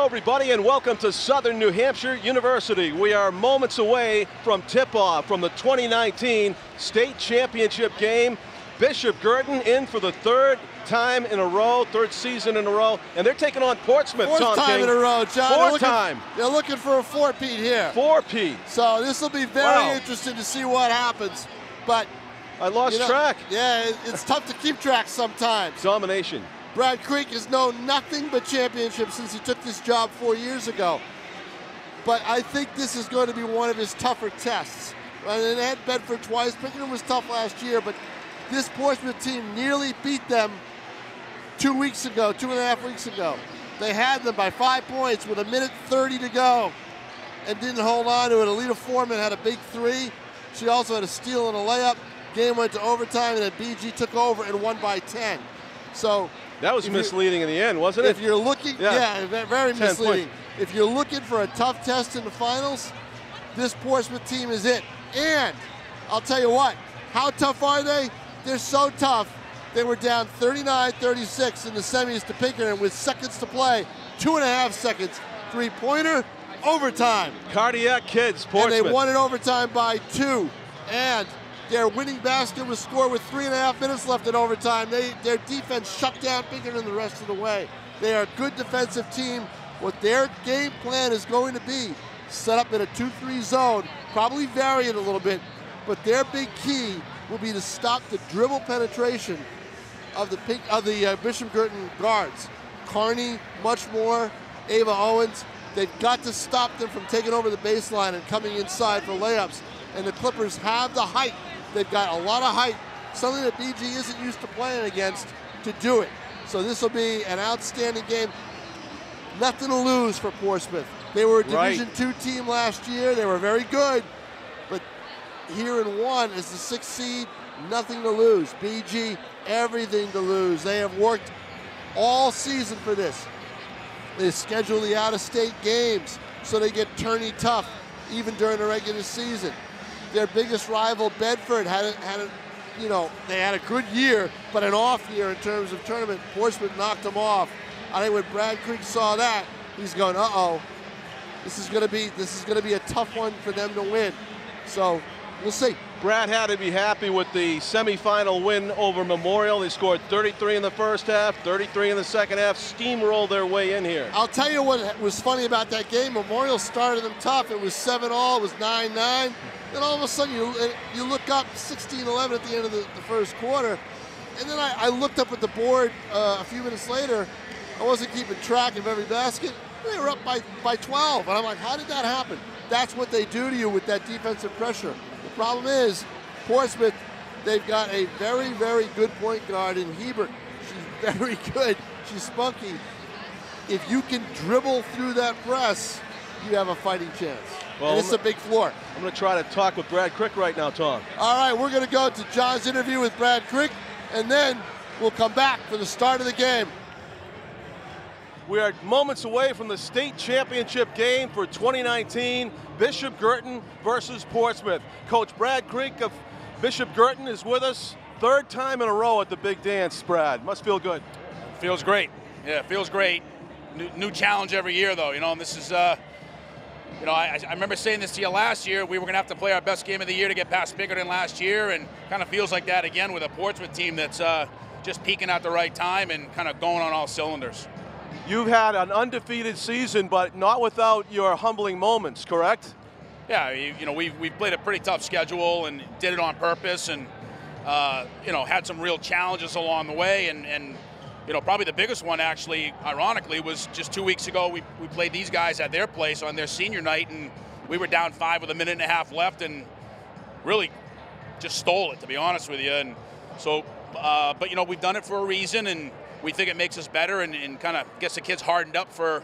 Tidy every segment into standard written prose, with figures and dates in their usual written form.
Hello everybody and welcome to Southern New Hampshire University. We are moments away from tip-off from the 2019 state championship game. Bishop Guertin in for the third time in a row, third season in a row, and they're taking on Portsmouth. Fourth time in a row, John. Fourth time. They're looking for a four-peat here. Four-peat. So this will be very interesting to see what happens. But I lost track. Yeah, it's tough to keep track sometimes. Domination. Brad Creek has known nothing but championships since he took this job 4 years ago. But I think this is going to be one of his tougher tests. And they had Bedford twice. Picking was tough last year, but this Portsmouth team nearly beat them 2 weeks ago, 2.5 weeks ago. They had them by 5 points with 1:30 to go and didn't hold on to it. Alita Foreman had a big three. She also had a steal and a layup. Game went to overtime, and then BG took over and won by 10. So that was misleading in the end, wasn't it? If you're looking, yeah very misleading. If you're looking for a tough test in the finals, this Portsmouth team is it. And I'll tell you what, how tough are they? They're so tough. They were down 39-36 in the semis to Pinkerton with seconds to play, 2.5 seconds, three-pointer, overtime. Cardiac kids, Portsmouth. And they won in overtime by 2. And their winning basket was scored with 3.5 minutes left in overtime. Their defense shut down Pinkerton the rest of the way. They are a good defensive team. What their game plan is going to be, set up in a 2-3 zone, probably vary it a little bit, but their big key will be to stop the dribble penetration of the Bishop Guertin guards. Carney, much more, Ava Owens. They've got to stop them from taking over the baseline and coming inside for layups. And the Clippers have the height. They've got a lot of height, something that BG isn't used to playing against, to do it. So this will be an outstanding game. Nothing to lose for Portsmouth. They were a Division II team last year. They were very good. But here in 1 as the 6th seed, nothing to lose. BG, everything to lose. They have worked all season for this. They schedule the out-of-state games so they get tourney tough even during the regular season. Their biggest rival, Bedford, they had a good year, but an off year in terms of tournament. Portsmouth knocked them off. I think when Brad Creek saw that, he's going, uh-oh, this is going to be a tough one for them to win. So we'll see. Brad had to be happy with the semifinal win over Memorial. They scored 33 in the first half, 33 in the second half, steamrolled their way in here. I'll tell you what was funny about that game. Memorial started them tough. It was 7-all, it was 9-9. Then all of a sudden you look up 16-11 at the end of the first quarter. And then I looked up at the board a few minutes later. I wasn't keeping track of every basket. They were up by 12. And I'm like, how did that happen? That's what they do to you with that defensive pressure. The problem is, Portsmouth, they've got a very, very good point guard in Hebert. She's very good. She's spunky. If you can dribble through that press, you have a fighting chance. Well, and it's a big floor. I'm going to try to talk with Brad Crick right now, Tom. All right, we're going to go to John's interview with Brad Crick, and then we'll come back for the start of the game. We are moments away from the state championship game for 2019, Bishop Guertin versus Portsmouth. Coach Brad Creek of Bishop Guertin is with us. Third time in a row at the big dance, Brad. Must feel good. Feels great. Yeah, it feels great. New challenge every year, though. And this is, I remember saying this to you last year. We were going to have to play our best game of the year to get past Pinkerton last year, and kind of feels like that again with a Portsmouth team that's just peaking at the right time and kind of going on all cylinders. You've had an undefeated season, but not without your humbling moments, correct? Yeah, we've played a pretty tough schedule and did it on purpose, and had some real challenges along the way, and probably the biggest one, actually, ironically, was just 2 weeks ago. We played these guys at their place on their senior night, and we were down 5 with 1.5 minutes left, and really just stole it, to be honest with you. And so, but we've done it for a reason, and we think it makes us better and kind of gets the kids hardened up for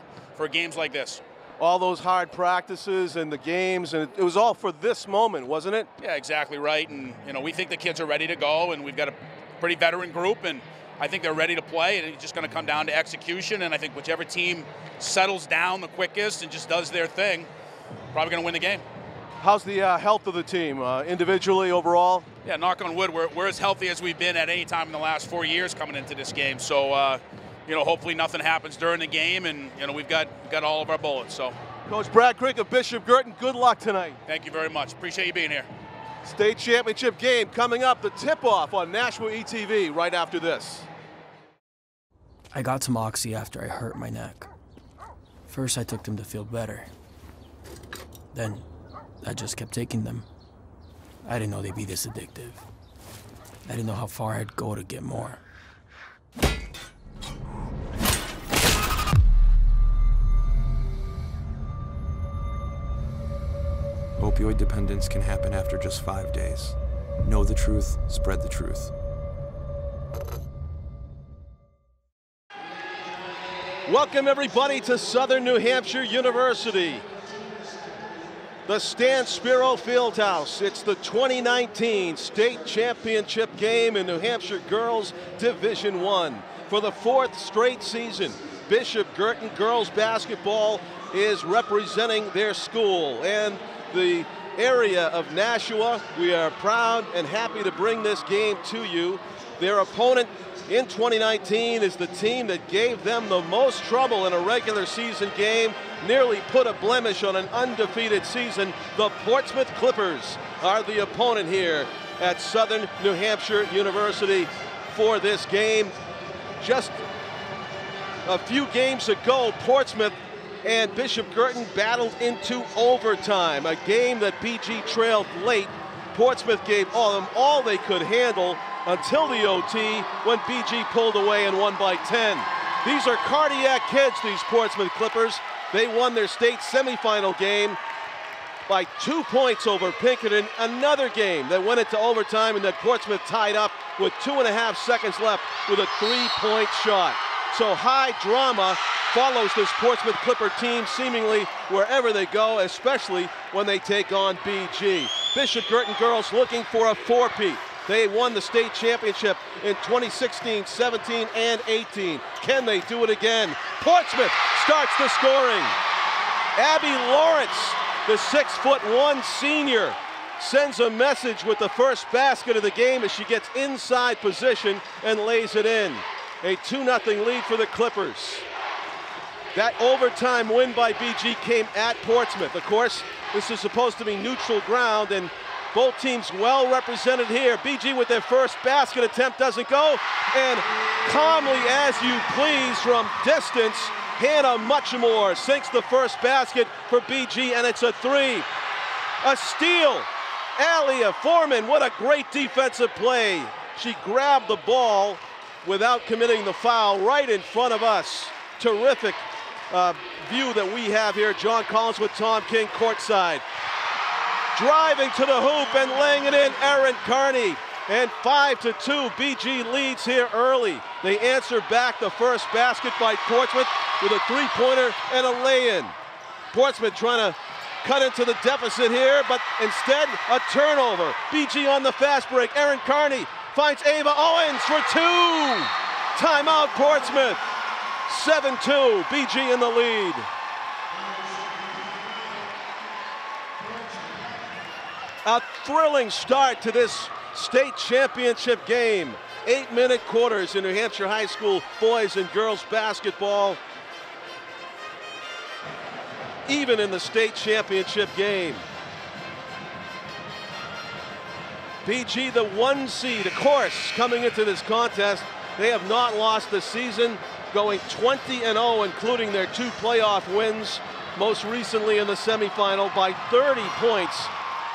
games like this. All those hard practices and the games, and it was all for this moment, wasn't it? Yeah, exactly right. And we think the kids are ready to go, and we've got a pretty veteran group, and I think they're ready to play, and it's just going to come down to execution. And I think whichever team settles down the quickest and just does their thing, probably going to win the game. How's the health of the team, individually, overall? Yeah, knock on wood, we're as healthy as we've been at any time in the last 4 years coming into this game. So, hopefully nothing happens during the game, and we've got all of our bullets. So, Coach Brad Crick of Bishop Guertin, good luck tonight. Thank you very much. Appreciate you being here. State championship game coming up. The tip-off on Nashua ETV right after this. I got some Oxy after I hurt my neck. First, I took them to feel better. Then, I just kept taking them. I didn't know they'd be this addictive. I didn't know how far I'd go to get more. Opioid dependence can happen after just 5 days. Know the truth, spread the truth. Welcome everybody to Southern New Hampshire University. The Stan Spiro Fieldhouse. It's the 2019 state championship game in New Hampshire Girls Division I. For the 4th straight season, Bishop Guertin girls basketball is representing their school and the area of Nashua. We are proud and happy to bring this game to you. Their opponent in 2019 is the team that gave them the most trouble in a regular season game, nearly put a blemish on an undefeated season. The Portsmouth Clippers are the opponent here at Southern New Hampshire University for this game. Just a few games ago, Portsmouth and Bishop Guertin battled into overtime, a game that BG trailed late. Portsmouth gave all they could handle until the OT when BG pulled away and won by 10. These are cardiac kids, these Portsmouth Clippers. They won their state semifinal game by 2 points over Pinkerton, another game that went into overtime and that Portsmouth tied up with 2.5 seconds left with a 3-point shot. So high drama follows this Portsmouth Clipper team seemingly wherever they go, especially when they take on BG. Bishop Guertin girls looking for a four-peat. They won the state championship in 2016, 17, and 18. Can they do it again? Portsmouth starts the scoring. Abby Lawrence, the 6'1" senior, sends a message with the first basket of the game as she gets inside position and lays it in. A 2-0 lead for the Clippers. That overtime win by BG came at Portsmouth. Of course, this is supposed to be neutral ground, and both teams well represented here. BG with their first basket attempt doesn't go, and calmly as you please from distance, Hannah Muchamore sinks the first basket for BG, and it's a 3. A steal. Alia Foreman, what a great defensive play. She grabbed the ball without committing the foul right in front of us. Terrific view that we have here. John Collins with Tom King courtside. Driving to the hoop and laying it in, Erin Carney. And 5-2, BG leads here early. They answer back the first basket by Portsmouth with a three-pointer and a lay-in. Portsmouth trying to cut into the deficit here, but instead a turnover. BG on the fast break. Erin Carney finds Ava Owens for 2. Timeout Portsmouth. 7-2, BG in the lead. A thrilling start to this state championship game. 8-minute quarters in New Hampshire high school boys and girls basketball. Even in the state championship game. BG, the 1 seed, of course, coming into this contest. They have not lost the season, going 20-0, including their 2 playoff wins, most recently in the semifinal by 30 points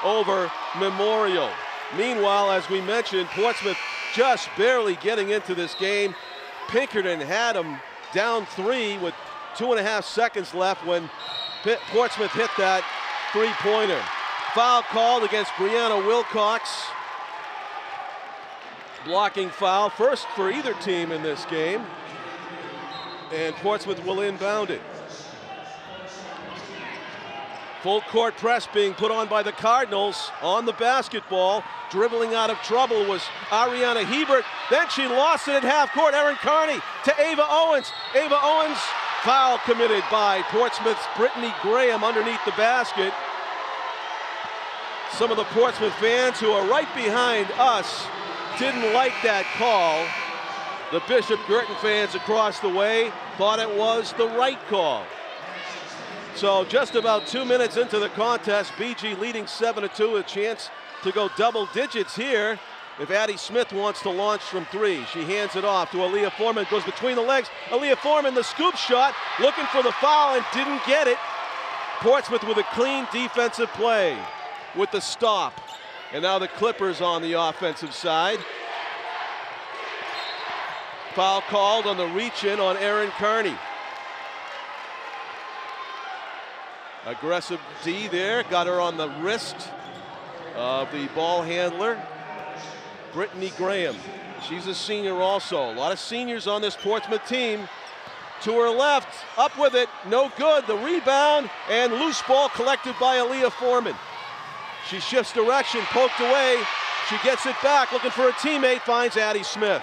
over Memorial. Meanwhile, as we mentioned, Portsmouth just barely getting into this game. Pinkerton had them down 3 with 2.5 seconds left when Portsmouth hit that three-pointer. Foul called against Brianna Wilcox. Blocking foul, first for either team in this game. And Portsmouth will inbound it. Full court press being put on by the Cardinals on the basketball. Dribbling out of trouble was Ariana Hebert. Then she lost it at half court. Erin Carney to Ava Owens. Ava Owens, foul committed by Portsmouth's Brittany Graham underneath the basket. Some of the Portsmouth fans who are right behind us didn't like that call. The Bishop Guertin fans across the way thought it was the right call. So just about 2 minutes into the contest, BG leading 7-2, a chance to go double digits here if Addie Smith wants to launch from 3. She hands it off to Aaliyah Foreman, goes between the legs. Aaliyah Foreman, the scoop shot, looking for the foul and didn't get it. Portsmouth with a clean defensive play with the stop. And now the Clippers on the offensive side. Foul called on the reach-in on Erin Kearney. Aggressive D there, got her on the wrist of the ball handler, Brittany Graham. She's a senior also. A lot of seniors on this Portsmouth team. To her left, up with it, no good. The rebound, and loose ball collected by Aaliyah Foreman. She shifts direction, poked away. She gets it back, looking for a teammate, finds Addie Smith.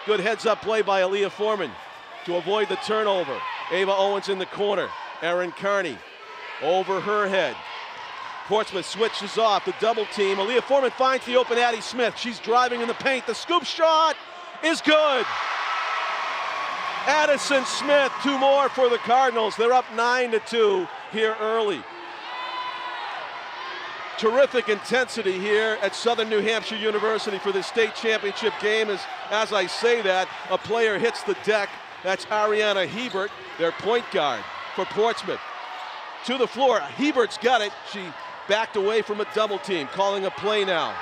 Good heads-up play by Aaliyah Foreman to avoid the turnover. Ava Owens in the corner. Erin Kearney over her head. Portsmouth switches off the double team. Aaliyah Foreman finds the open Addie Smith. She's driving in the paint. The scoop shot is good. Addison Smith, 2 more for the Cardinals. They're up 9-2 here early. Terrific intensity here at Southern New Hampshire University for the state championship game. As I say that, a player hits the deck. That's Ariana Hebert, their point guard for Portsmouth. To the floor, Hebert's got it. She backed away from a double team, calling a play now.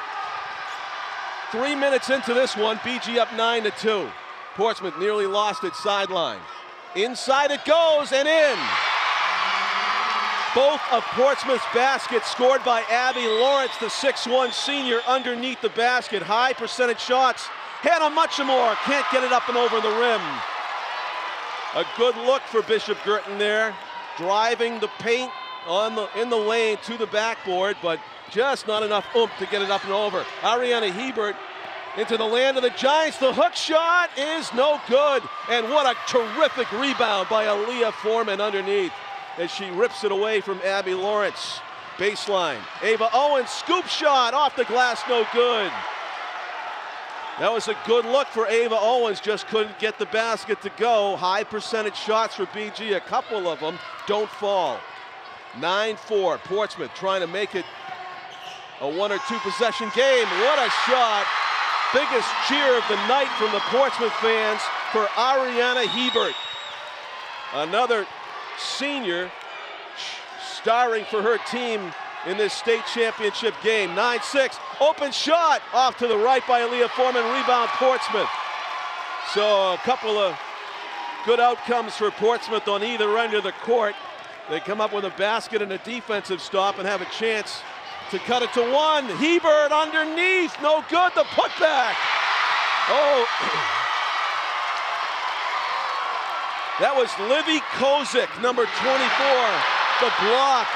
3 minutes into this one, BG up 9-2. Portsmouth nearly lost its sideline. Inside it goes and in. Both of Portsmouth's baskets scored by Abby Lawrence, the 6'1 senior, underneath the basket. High percentage shots. Hannah Muchamore can't get it up and over the rim. A good look for Bishop Guertin there, driving the paint in the lane to the backboard, but just not enough oomph to get it up and over. Ariana Hebert into the land of the Giants. The hook shot is no good. And what a terrific rebound by Aaliyah Foreman underneath as she rips it away from Abby Lawrence. Baseline. Ava Owens, scoop shot off the glass, no good. That was a good look for Ava Owens, just couldn't get the basket to go. High percentage shots for BG, a couple of them don't fall. 9-4, Portsmouth trying to make it a 1 or 2 possession game. What a shot. Biggest cheer of the night from the Portsmouth fans for Ariana Hebert. Another senior starring for her team in this state championship game. 9-6, open shot off to the right by Aaliyah Foreman, rebound Portsmouth. So a couple of good outcomes for Portsmouth on either end of the court. They come up with a basket and a defensive stop and have a chance to cut it to 1. Hebert underneath, no good, the putback. Oh, that was Livy Kozik, number 24, the block.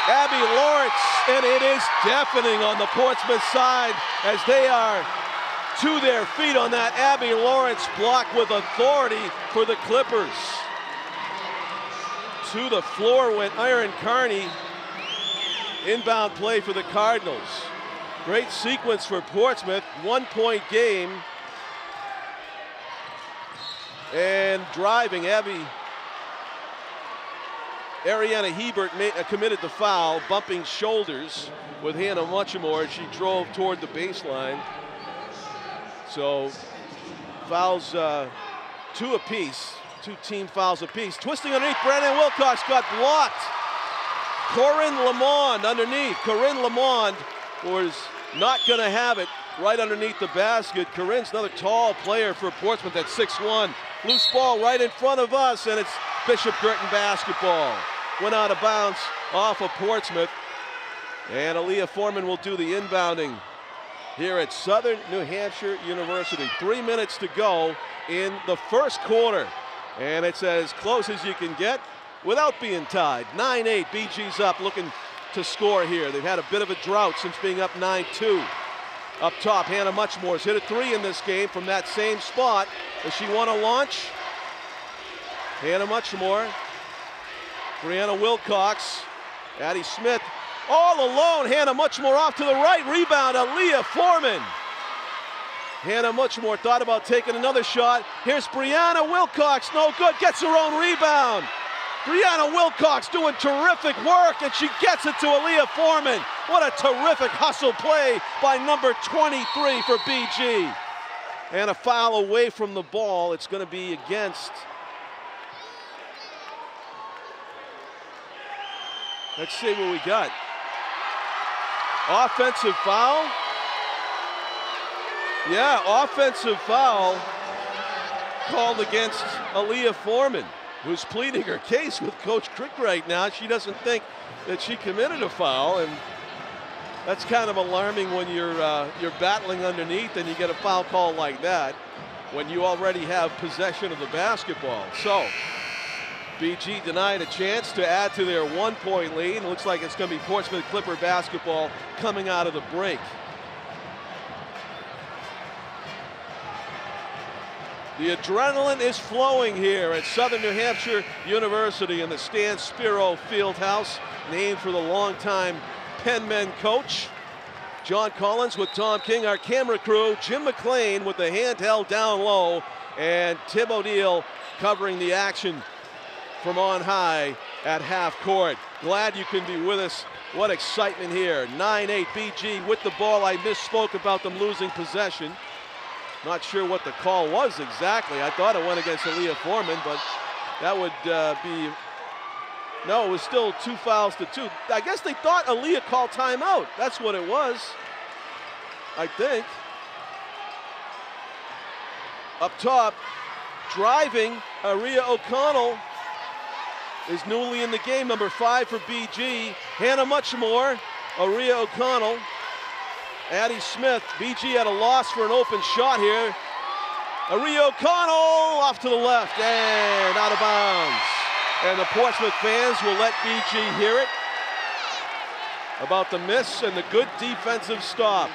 Abby Lawrence, and it is deafening on the Portsmouth side as they are to their feet on that Abby Lawrence block with authority for the Clippers. To the floor went Erin Kearney. Inbound play for the Cardinals. Great sequence for Portsmouth, 1-point game. And driving, Ariana Hebert committed the foul, bumping shoulders with Hannah Muchamore. She drove toward the baseline. So fouls 2 apiece, 2 team fouls apiece. Twisting underneath, Brandon Wilcox got blocked. Corinne Lamond underneath. Corinne Lamond was not going to have it right underneath the basket. Corinne's another tall player for Portsmouth at 6'1". Loose ball right in front of us, and it's Bishop Guertin basketball. Went out of bounds off of Portsmouth. And Aaliyah Foreman will do the inbounding here at Southern New Hampshire University. 3 minutes to go in the first quarter. And it's as close as you can get without being tied. 9-8, BG's up, looking to score here. They've had a bit of a drought since being up 9-2. Up top, Hannah Muchmore's hit a 3 in this game from that same spot. Does she want to launch? Hannah Muchamore, Brianna Wilcox, Addie Smith, all alone. Hannah Muchamore off to the right, rebound, Aaliyah Foreman. Hannah Muchmore thought about taking another shot. Here's Brianna Wilcox, no good, gets her own rebound. Brianna Wilcox doing terrific work, and she gets it to Aaliyah Foreman. What a terrific hustle play by number 23 for BG. And a foul away from the ball. It's going to be against. Let's see what we got. Offensive foul. Yeah, offensive foul called against Aaliyah Foreman, who's pleading her case with Coach Crick right now. She doesn't think that she committed a foul, and that's kind of alarming when you're battling underneath and you get a foul call like that when you already have possession of the basketball. So BG denied a chance to add to their 1-point lead. It looks like it's going to be Portsmouth Clipper basketball coming out of the break. The adrenaline is flowing here at Southern New Hampshire University in the Stan Spiro Fieldhouse, named for the longtime Penmen coach. John Collins with Tom King, our camera crew, Jim McLean with the handheld down low, and Tim O'Neill covering the action from on high at half court. Glad you can be with us. What excitement here. 9-8 BG with the ball. I misspoke about them losing possession. Not sure what the call was exactly. I thought it went against Aaliyah Foreman, but that would be, no, it was still 2 fouls to 2. I guess they thought Aaliyah called timeout. That's what it was, I think. Up top, driving, Aria O'Connell is newly in the game, number 5 for BG. Hannah Muchmore, Aria O'Connell, Addie Smith. BG at a loss for an open shot here. Aria O'Connell off to the left and out of bounds. And the Portsmouth fans will let BG hear it about the miss and the good defensive stop.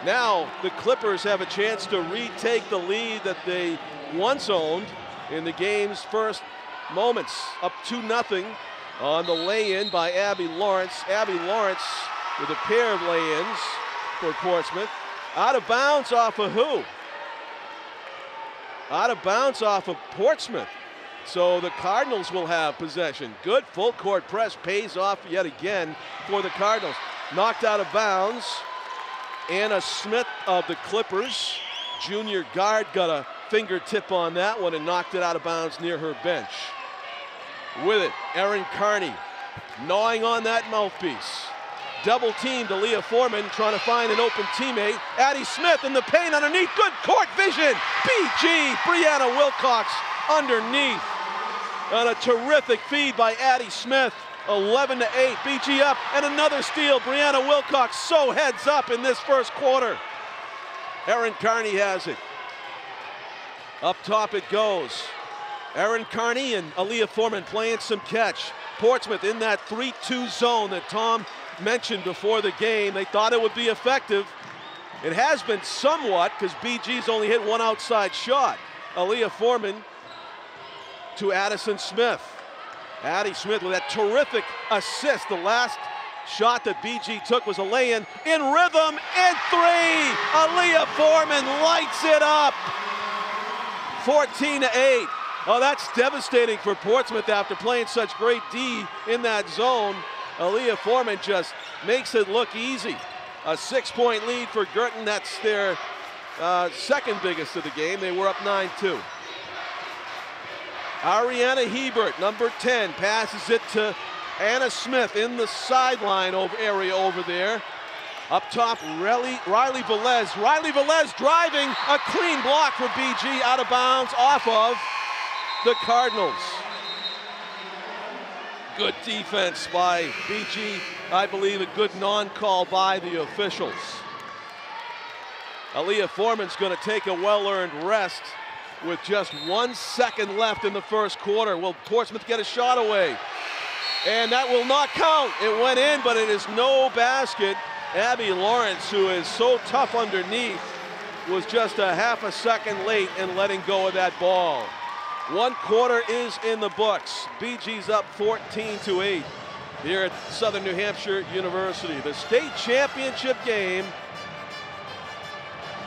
Now the Clippers have a chance to retake the lead that they once owned in the game's first moments. Up 2-0 on the lay-in by Abby Lawrence. Abby Lawrence with a pair of lay-ins for Portsmouth. Out of bounds off of who? Out of bounds off of Portsmouth. So the Cardinals will have possession. Good full court press pays off yet again for the Cardinals. Knocked out of bounds. Anna Smith of the Clippers, junior guard, got a fingertip on that one and knocked it out of bounds near her bench. With it, Erin Carney gnawing on that mouthpiece. Double teamed Aaliyah Foreman trying to find an open teammate. Addie Smith in the paint underneath. Good court vision. BG, Brianna Wilcox underneath. And a terrific feed by Addie Smith. 11-8, BG up, and another steal. Brianna Wilcox so heads up in this first quarter. Erin Carney has it. Up top it goes. Erin Carney and Aaliyah Foreman playing some catch. Portsmouth in that 3-2 zone that Tom mentioned before the game. They thought it would be effective. It has been somewhat because BG's only hit one outside shot. Aaliyah Foreman to Addison Smith. Addie Smith with that terrific assist. The last shot that BG took was a lay-in in rhythm and 3. Aaliyah Foreman lights it up. 14-8. Oh, that's devastating for Portsmouth after playing such great D in that zone. Aaliyah Foreman just makes it look easy. A 6-point lead for Guertin. That's their second biggest of the game. They were up 9-2. Ariana Hebert, number 10, passes it to Anna Smith in the sideline area over there. Up top, Riley Velez. Riley Velez driving, a clean block for BG, out of bounds off of the Cardinals. Good defense by BG. I believe a good non-call by the officials. Aaliyah Foreman's going to take a well-earned rest with just 1 second left in the first quarter. Will Portsmouth get a shot away? And that will not count. It went in, but it is no basket. Abby Lawrence, who is so tough underneath, was just a half a second late in letting go of that ball. 1 quarter is in the books. BG's up 14-8 here at Southern New Hampshire University. The state championship game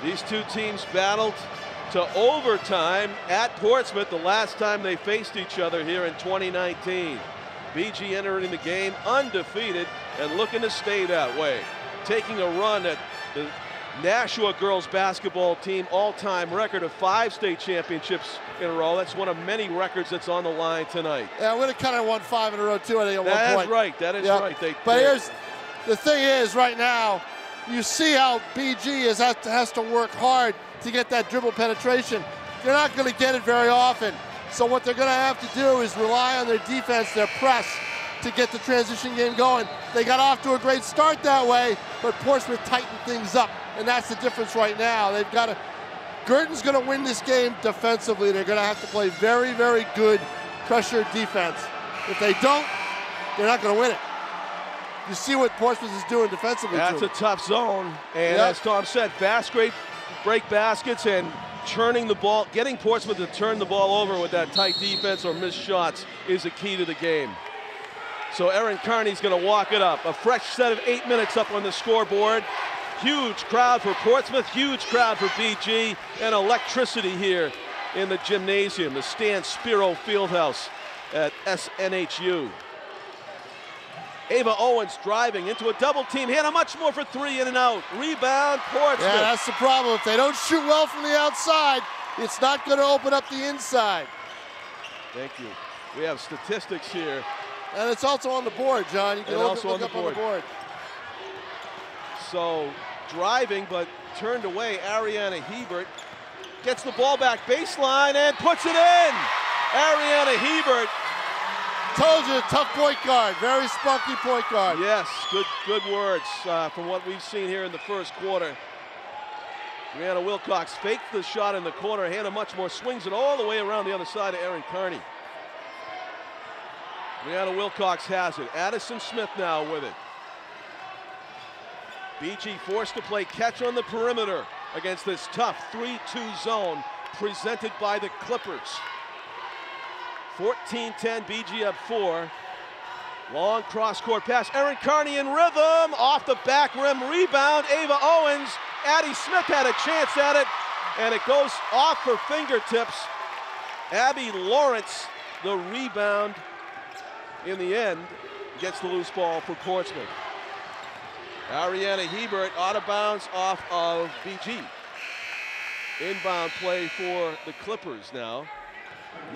These two teams battled to overtime at Portsmouth the last time they faced each other here in 2019. BG entering the game undefeated and looking to stay that way. Taking a run at the Nashua girls basketball team all-time record of 5 state championships in a row. That's one of many records that's on the line tonight. Yeah, would have kind of won 5 in a row too, I think, at one point. That's right, that is right. But here's the thing is, right now, you see how BG has to work hard to get that dribble penetration. They're not going to get it very often. So what they're going to have to do is rely on their defense, their press, to get the transition game going. They got off to a great start that way, but Portsmouth tightened things up, and that's the difference right now. They've got to, Guertin's going to win this game defensively. They're going to have to play very, very good pressure defense. If they don't, they're not going to win it. You see what Portsmouth is doing defensively. That's a tough zone, and as Tom said, fast break baskets and turning the ball, getting Portsmouth to turn the ball over with that tight defense or missed shots is a key to the game. So Erin Carney's going to walk it up. A fresh set of 8 minutes up on the scoreboard. Huge crowd for Portsmouth, huge crowd for BG, and electricity here in the gymnasium, the Stan Spiro Fieldhouse at SNHU. Ava Owens driving into a double team. Hannah much more for 3, in and out. Rebound, Portsmouth. Yeah, that's the problem. If they don't shoot well from the outside, it's not going to open up the inside. Thank you. We have statistics here. And it's also on the board, John. You can look up on the board. So driving, but turned away. Ariana Hebert gets the ball back baseline and puts it in. Ariana Hebert. Told you, tough point guard, very spunky point guard. Yes, good words from what we've seen here in the first quarter. Brianna Wilcox faked the shot in the corner. Hannah Muchmore swings it all the way around the other side of Erin Carney. Brianna Wilcox has it. Addison Smith now with it. BG forced to play catch on the perimeter against this tough 3-2 zone presented by the Clippers. 14-10, BG up 4. Long cross-court pass. Erin Carney in rhythm. Off the back rim rebound. Ava Owens. Addie Smith had a chance at it, and it goes off her fingertips. Abby Lawrence, the rebound in the end, gets the loose ball for Portsmouth. Ariana Hebert out of bounds off of BG. Inbound play for the Clippers now.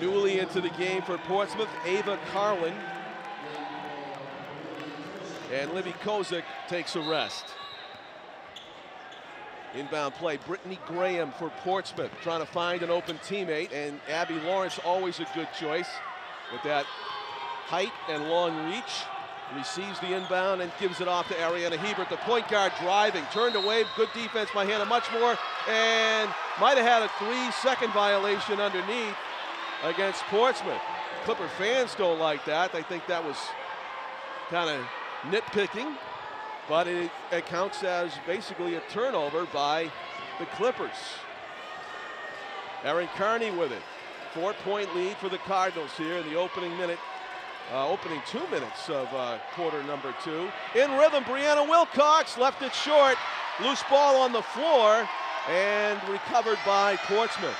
Newly into the game for Portsmouth, Ava Carlin. And Libby Kozik takes a rest. Inbound play, Brittany Graham for Portsmouth, trying to find an open teammate, and Abby Lawrence, always a good choice with that height and long reach. Receives the inbound and gives it off to Ariana Hebert, the point guard driving, turned away, good defense by Hannah Muchmore, and might have had a 3-second violation underneath against Portsmouth. Clipper fans don't like that. They think that was kind of nitpicking, but it counts as basically a turnover by the Clippers. Erin Carney with it. 4-point lead for the Cardinals here in the opening 2 minutes of quarter number 2. In rhythm, Brianna Wilcox left it short. Loose ball on the floor and recovered by Portsmouth.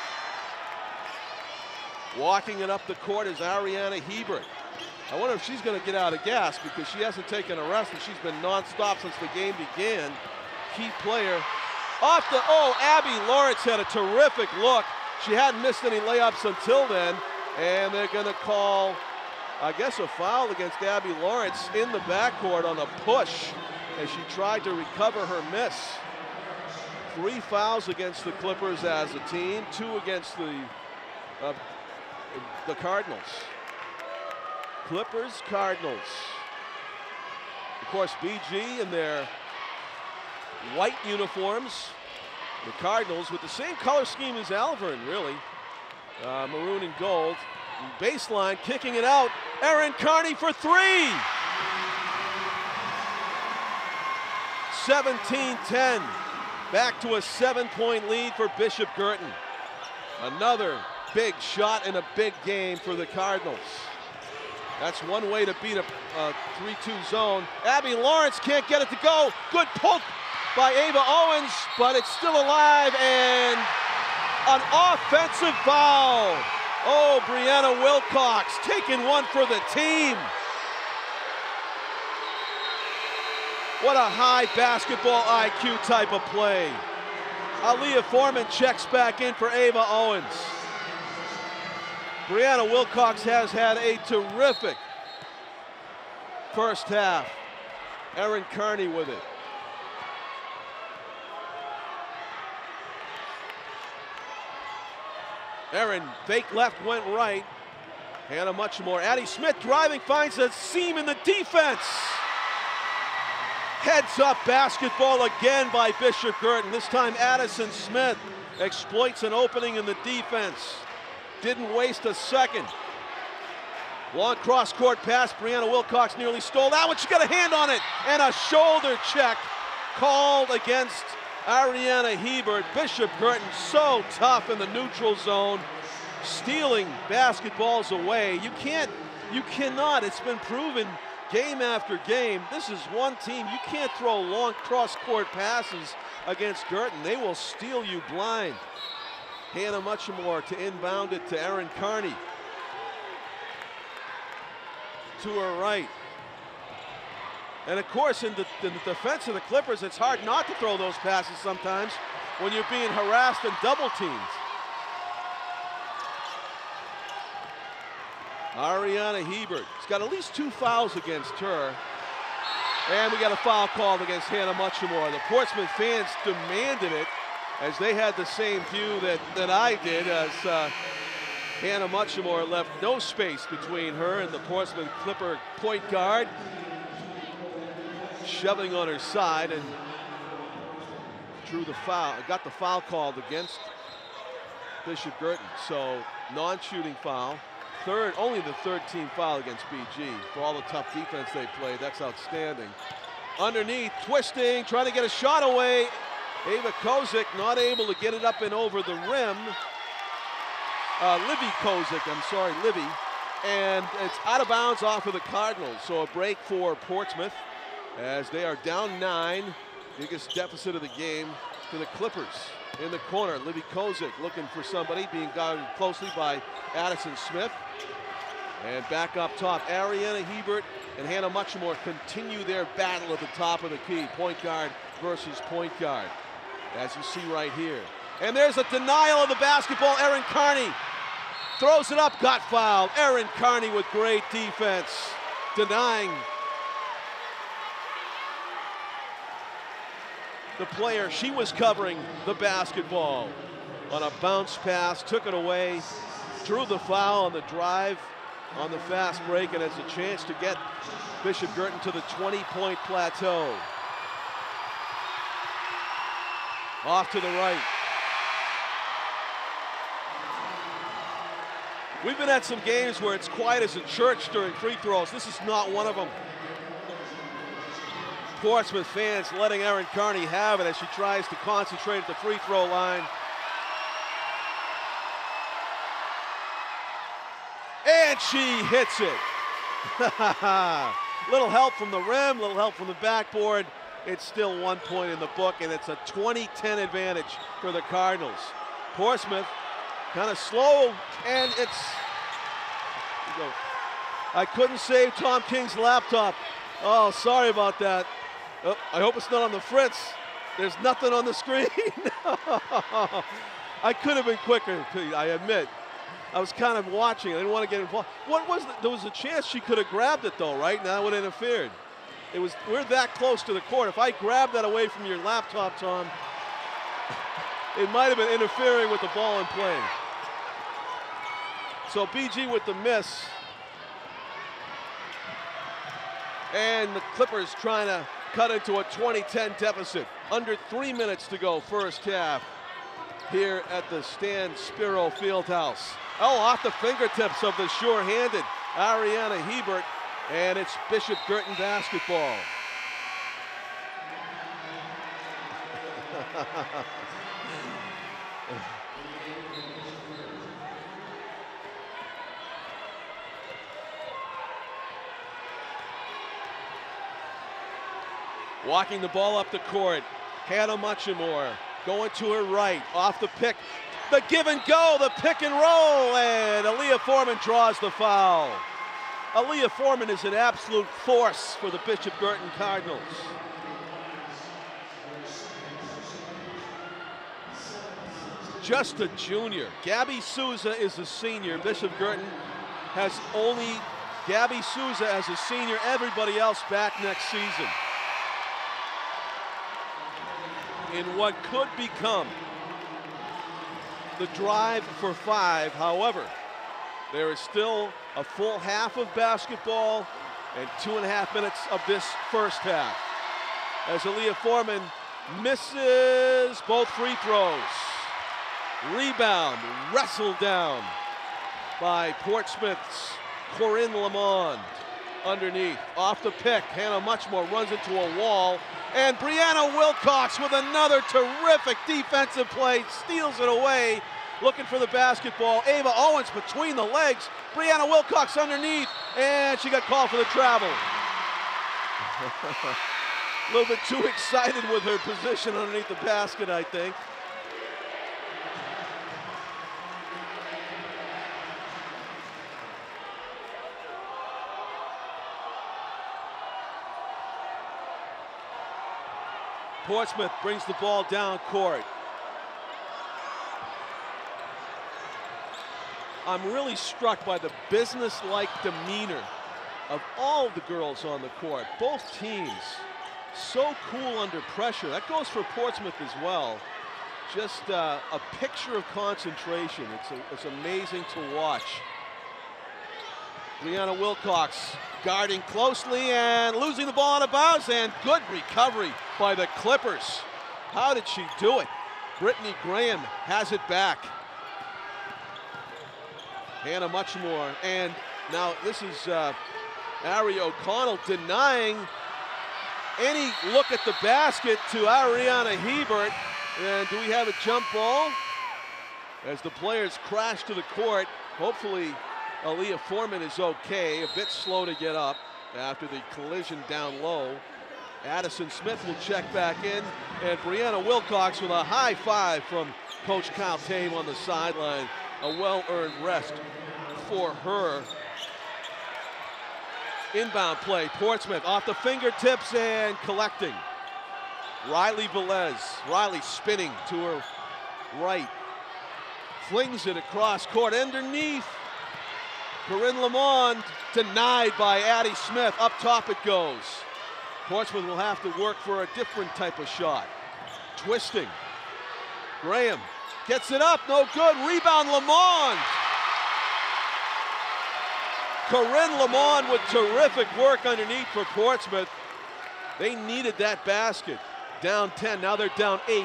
Walking it up the court is Ariana Hebert. I wonder if she's going to get out of gas because she hasn't taken a rest and she's been nonstop since the game began. Key player. Abby Lawrence had a terrific look. She hadn't missed any layups until then, and they're going to call, I guess, a foul against Abby Lawrence in the backcourt on a push as she tried to recover her miss. 3 fouls against the Clippers as a team, 2 against the Cardinals. Clippers, Cardinals. Of course, BG in their white uniforms. The Cardinals with the same color scheme as Alvern, really. Maroon and gold. Baseline, kicking it out. Erin Carney for 3. 17-10. Back to a 7-point lead for Bishop Guertin. Another big shot in a big game for the Cardinals. That's one way to beat a 3-2 zone. Abby Lawrence can't get it to go. Good poke by Ava Owens, but it's still alive, and an offensive foul. Oh, Brianna Wilcox taking one for the team. What a high basketball IQ type of play. Aaliyah Foreman checks back in for Ava Owens. Brianna Wilcox has had a terrific first half. Erin Kearney with it. Erin fake left, went right. Hannah Muchamore. Addie Smith driving, finds a seam in the defense. Heads up basketball again by Bishop Guertin. This time Addison Smith exploits an opening in the defense. Didn't waste a second. Long cross-court pass. Brianna Wilcox nearly stole that one. She got a hand on it. And a shoulder check called against Ariana Hebert. Bishop Guertin so tough in the neutral zone, stealing basketballs away. You cannot, it's been proven game after game. This is one team, you can't throw long cross-court passes against Guertin. They will steal you blind. Hannah Muchamore to inbound it to Erin Kearney. To her right. And of course, in the defense of the Clippers, it's hard not to throw those passes sometimes when you're being harassed and double teamed. Ariana Hebert has got at least 2 fouls against her. And we got a foul called against Hannah Muchamore. The Portsmouth fans demanded it, as they had the same view that I did, as Hannah Muchamore left no space between her and the Portsmouth Clipper point guard. Shoving on her side and drew the foul, got the foul called against Bishop Guertin. So non-shooting foul. Only the third team foul against BG. For all the tough defense they played, that's outstanding. Underneath, twisting, trying to get a shot away. Ava Kozik not able to get it up and over the rim. Livy Kozik, I'm sorry, Livy. And it's out of bounds off of the Cardinals. So a break for Portsmouth as they are down 9. Biggest deficit of the game to the Clippers. In the corner, Livy Kozik looking for somebody, being guarded closely by Addison Smith. And back up top, Ariana Hebert and Hannah Muchamore continue their battle at the top of the key. Point guard versus point guard, as you see right here. And there's a denial of the basketball. Erin Kearney throws it up, got fouled. Erin Kearney with great defense, denying the player. She was covering the basketball on a bounce pass, took it away, drew the foul on the drive on the fast break, and has a chance to get Bishop Guertin to the 20-point plateau. Off to the right. We've been at some games where it's quiet as a church during free throws. This is not one of them. Portsmouth fans letting Erin Kearney have it as she tries to concentrate at the free throw line. And she hits it. Little help from the rim, little help from the backboard. It's still 1 point in the book, and it's a 20-10 advantage for the Cardinals. Portsmouth kind of slow, and it's... I couldn't save Tom King's laptop. Oh, sorry about that. Oh, I hope it's not on the fritz. There's nothing on the screen. I could have been quicker, I admit. I was kind of watching. I didn't want to get involved. What was there was a chance she could have grabbed it though, right? Now it would have interfered. We're that close to the court. If I grabbed that away from your laptop, Tom, it might have been interfering with the ball in play. So BG with the miss. And the Clippers trying to cut into a 20-10 deficit. Under 3 minutes to go, first half, here at the Stan Spiro Fieldhouse. Oh, off the fingertips of the sure-handed Ariana Hebert, and it's Bishop Guertin basketball. Walking the ball up the court. Hannah Muchamore going to her right, off the pick. The give and go, the pick and roll, and Aaliyah Foreman draws the foul. Aaliyah Foreman is an absolute force for the Bishop Guertin Cardinals. Just a junior. Gabby Souza is a senior. Bishop Guertin has only Gabby Souza as a senior, everybody else back next season. In what could become the drive for 5, however, there is still a full half of basketball and 2.5 minutes of this first half. As Aaliyah Foreman misses both free throws. Rebound, wrestled down by Portsmouth's Corinne Lamond. Underneath, off the pick, Hannah Muchmore runs into a wall, and Brianna Wilcox with another terrific defensive play, steals it away, looking for the basketball. Ava Owens between the legs, Brianna Wilcox underneath, and she got called for the travel. A little bit too excited with her position underneath the basket, I think. Portsmouth brings the ball down court. I'm really struck by the business-like demeanor of all the girls on the court. Both teams so cool under pressure. That goes for Portsmouth as well. Just a picture of concentration. It's amazing to watch. Brianna Wilcox guarding closely and losing the ball out of bounds, and good recovery by the Clippers. How did she do it? Brittany Graham has it back. Hannah Muchmore, and now this is Ari O'Connell denying any look at the basket to Ariana Hebert. And do we have a jump ball? As the players crash to the court, hopefully Aaliyah Foreman is okay, a bit slow to get up after the collision down low. Addison Smith will check back in, and Brianna Wilcox with a high five from Coach Kyle Tame on the sideline. A well-earned rest for her. Inbound play, Portsmouth off the fingertips and collecting. Riley Velez, Riley spinning to her right. Flings it across court underneath. Corinne Lamond denied by Addie Smith. Up top it goes. Portsmouth will have to work for a different type of shot. Twisting. Graham gets it up, no good. Rebound Lamond. Corinne Lamond with terrific work underneath for Portsmouth. They needed that basket. Down 10, now they're down 8,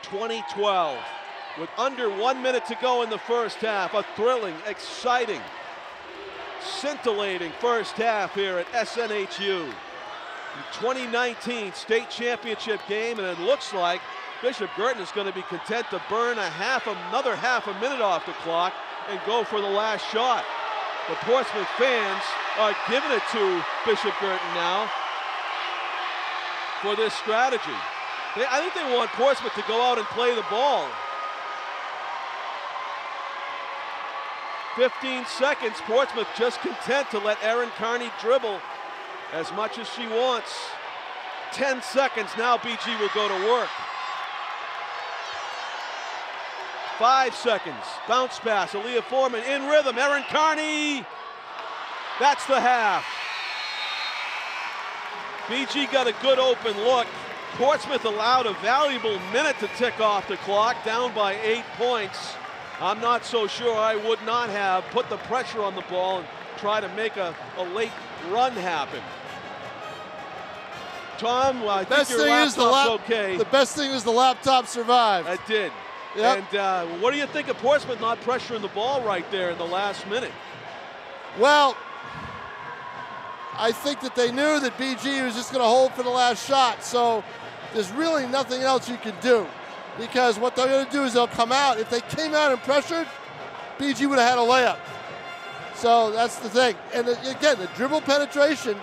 20-12. With under 1 minute to go in the first half. A thrilling, exciting, scintillating first half here at SNHU. The 2019 state championship game, and it looks like Bishop Guertin is going to be content to burn another half a minute off the clock and go for the last shot. The Portsmouth fans are giving it to Bishop Guertin now for this strategy. I think they want Portsmouth to go out and play the ball. 15 seconds, Portsmouth just content to let Erin Carney dribble as much as she wants. 10 seconds, now BG will go to work. 5 seconds, bounce pass, Aaliyah Foreman in rhythm, Erin Carney. That's the half. BG got a good open look. Portsmouth allowed a valuable minute to tick off the clock, down by 8 points. I'm not so sure I would not have put the pressure on the ball and try to make a late run happen. Tom, I think your laptop's okay. The best thing is the laptop survived. It did. Yep. And what do you think of Portsmouth not pressuring the ball right there in the last minute? Well, I think that they knew that BG was just going to hold for the last shot, so there's really nothing else you can do, because what they're going to do is they'll come out. If they came out and pressured, BG would have had a layup. So that's the thing. And again, the dribble penetration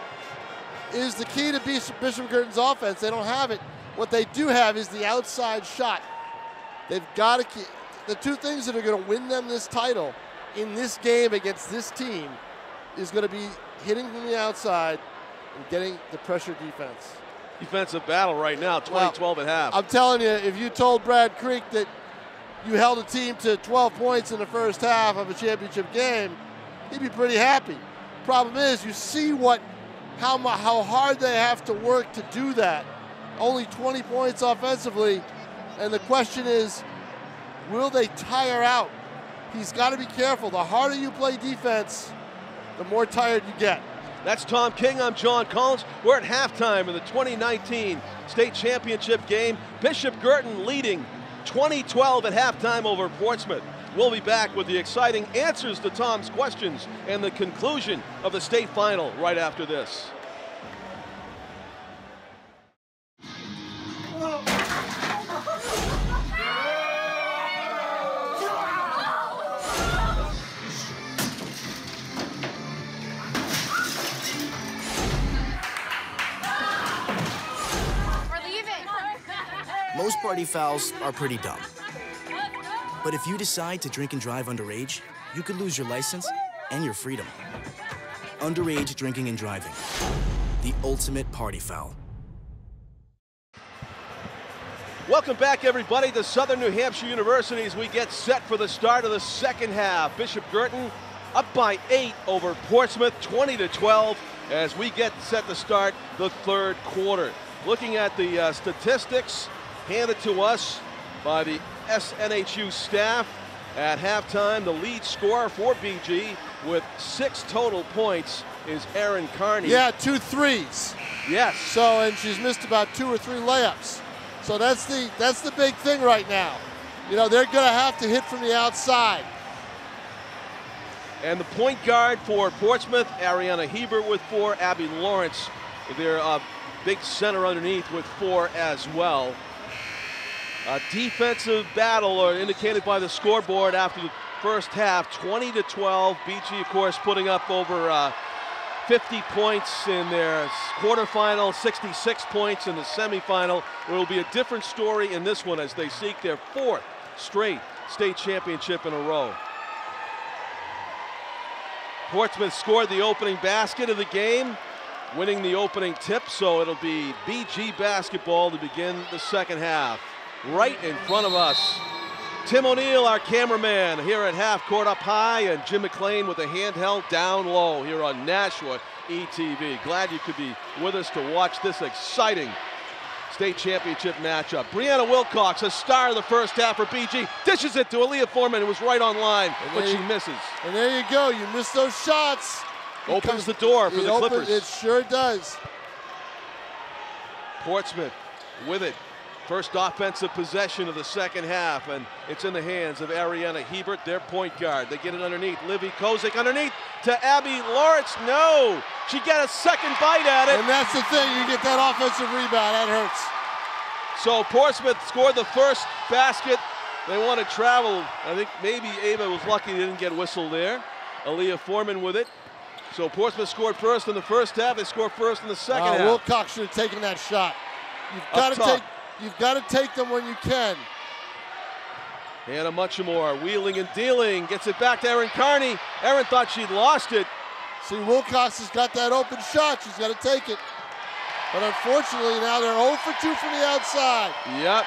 is the key to Bishop Guertin's offense. They don't have it. What they do have is the outside shot. They've got to keep the two things that are going to win them this title in this game against this team is going to be hitting from the outside and getting the pressure defense. Defensive battle right now, 20-12 at half. I'm telling you, if you told Brad Creek that you held a team to 12 points in the first half of a championship game, he'd be pretty happy. Problem is, you see how hard they have to work to do that. Only 20 points offensively, and the question is, will they tire out? He's got to be careful. The harder you play defense, the more tired you get. That's Tom King. I'm John Collins. We're at halftime in the 2019 state championship game. Bishop Guertin leading 20-12 at halftime over Portsmouth. We'll be back with the exciting answers to Tom's questions and the conclusion of the state final right after this. Most party fouls are pretty dumb. But if you decide to drink and drive underage, you could lose your license and your freedom. Underage drinking and driving. The ultimate party foul. Welcome back, everybody, to Southern New Hampshire University as we get set for the start of the second half. Bishop Guertin up by 8 over Portsmouth, 20-12, as we get set to start the third quarter. Looking at the statistics handed to us by the SNHU staff at halftime, the lead scorer for BG with 6 total points is Erin Carney. Yeah, 2 threes. Yes. So, and she's missed about 2 or 3 layups. So that's the big thing right now. You know, they're going to have to hit from the outside. And the point guard for Portsmouth, Ariana Hebert with 4, Abby Lawrence, their big center underneath with 4 as well. A defensive battle indicated by the scoreboard after the first half, 20-12. BG, of course, putting up over 50 points in their quarterfinal, 66 points in the semifinal. It will be a different story in this one as they seek their 4th straight state championship in a row. Portsmouth scored the opening basket of the game, winning the opening tip, so it'll be BG basketball to begin the second half. Right in front of us, Tim O'Neill, our cameraman, here at half court up high, and Jim McLean with a handheld down low here on Nashua ETV. Glad you could be with us to watch this exciting state championship matchup. Brianna Wilcox, a star of the first half for BG, dishes it to Aaliyah Foreman, who was right on line, but she misses. And there you go, you miss those shots. Opens the door for the Clippers. It sure does. Portsmouth with it. First offensive possession of the second half, and it's in the hands of Ariana Hebert, their point guard. They get it underneath. Livy Kozik underneath to Abby Lawrence. No! She got a second bite at it. And that's the thing, you get that offensive rebound, that hurts. So Portsmouth scored the first basket. They want to travel. I think maybe Ava was lucky they didn't get whistled there. Aaliyah Foreman with it. So Portsmouth scored first in the first half. They scored first in the second half. Wilcox should have taken that shot. You've got to take them when you can. Hannah Muchamore wheeling and dealing. Gets it back to Erin Carney. Erin thought she'd lost it. See, Wilcox has got that open shot. She's got to take it. But unfortunately, now they're 0 for 2 from the outside. Yep.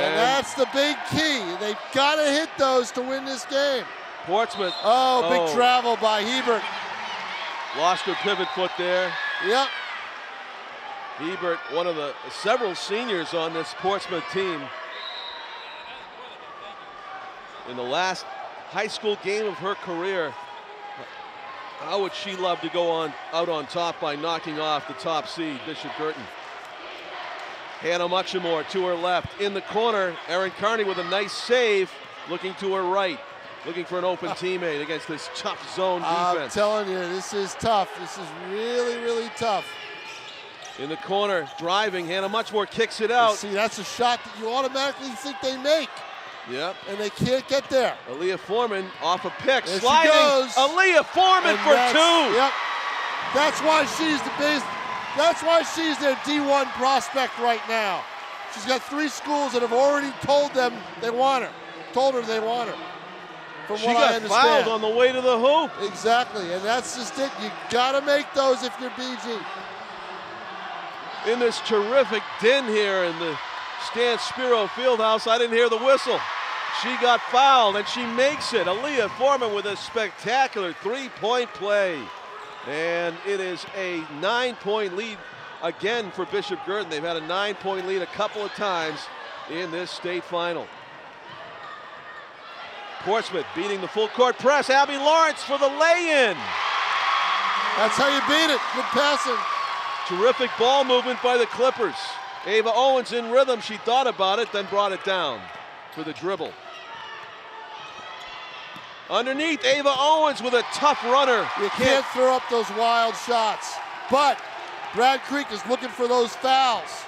And that's the big key. They've got to hit those to win this game. Portsmouth. Big travel by Hebert. Lost her pivot foot there. Yep. Hebert, one of the several seniors on this Portsmouth team. In the last high school game of her career, how would she love to go out on top by knocking off the top seed, Bishop Guertin? Hannah Muchamore to her left. In the corner, Erin Carney with a nice save, looking to her right, looking for an open teammate against this tough zone defense. I'm telling you, this is tough. This is really, really tough. In the corner, driving, Hannah Muchamore kicks it out. See, that's a shot that you automatically think they make. Yep. And they can't get there. Aaliyah Foreman off a pick, there sliding. She goes. Aaliyah Foreman for 2. Yep. That's why she's the base. That's why she's their D1 prospect right now. She's got 3 schools that have already told them they want her. Told her they want her. From She what I got understand. fouled on the way to the hoop. Exactly, and that's just it. You gotta make those if you're BG. In this terrific din here in the Stan Spiro Fieldhouse, I didn't hear the whistle. She got fouled, and she makes it. Aaliyah Foreman with a spectacular 3-point play. And it is a 9-point lead again for Bishop Guertin. They've had a 9-point lead a couple of times in this state final. Portsmouth beating the full court press. Abby Lawrence for the lay-in. That's how you beat it. Good passing. Terrific ball movement by the Clippers. Ava Owens in rhythm. She thought about it, then brought it down for the dribble. Underneath, Ava Owens with a tough runner. You can't throw up those wild shots. But Brad Creek is looking for those fouls.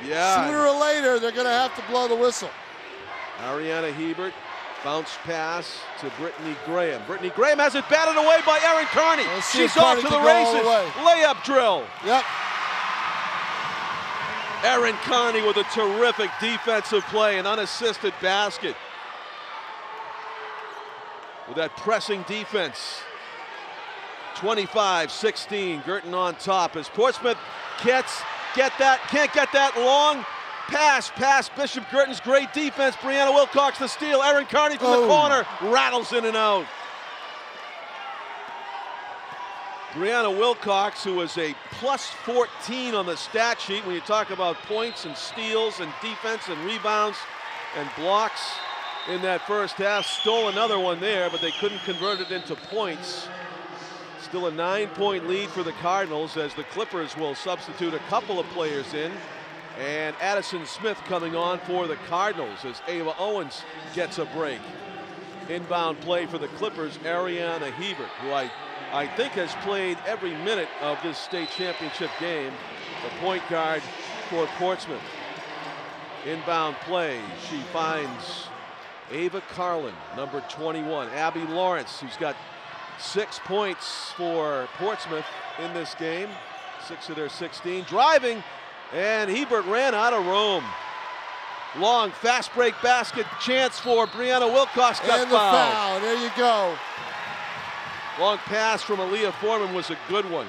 Yeah. Sooner or later, they're going to have to blow the whistle. Ariana Hebert, bounce pass to Brittany Graham. Brittany Graham has it batted away by Erin Carney. She's off to the races. Layup drill. Yep. Erin Carney with a terrific defensive play, an unassisted basket. With that pressing defense. 25-16, Guertin on top as Portsmouth can't get that long pass past Bishop Guertin's great defense. Brianna Wilcox the steal. Erin Carney from the corner, rattles in and out. Brianna Wilcox, who is a plus 14 on the stat sheet when you talk about points and steals and defense and rebounds and blocks in that first half. Stole another one there, but they couldn't convert it into points. Still a 9-point lead for the Cardinals as the Clippers will substitute a couple of players in. And Addison Smith coming on for the Cardinals as Ava Owens gets a break. Inbound play for the Clippers, Ariana Hebert, who I think has played every minute of this state championship game, the point guard for Portsmouth. Inbound play, she finds Ava Carlin, number 21. Abby Lawrence, who's got 6 points for Portsmouth in this game, 6 of their 16. Driving, and Hebert ran out of room. Long fast break basket chance for Brianna Wilcox. Got and the fouled. foul, there you go. Long pass from Aaliyah Foreman was a good one.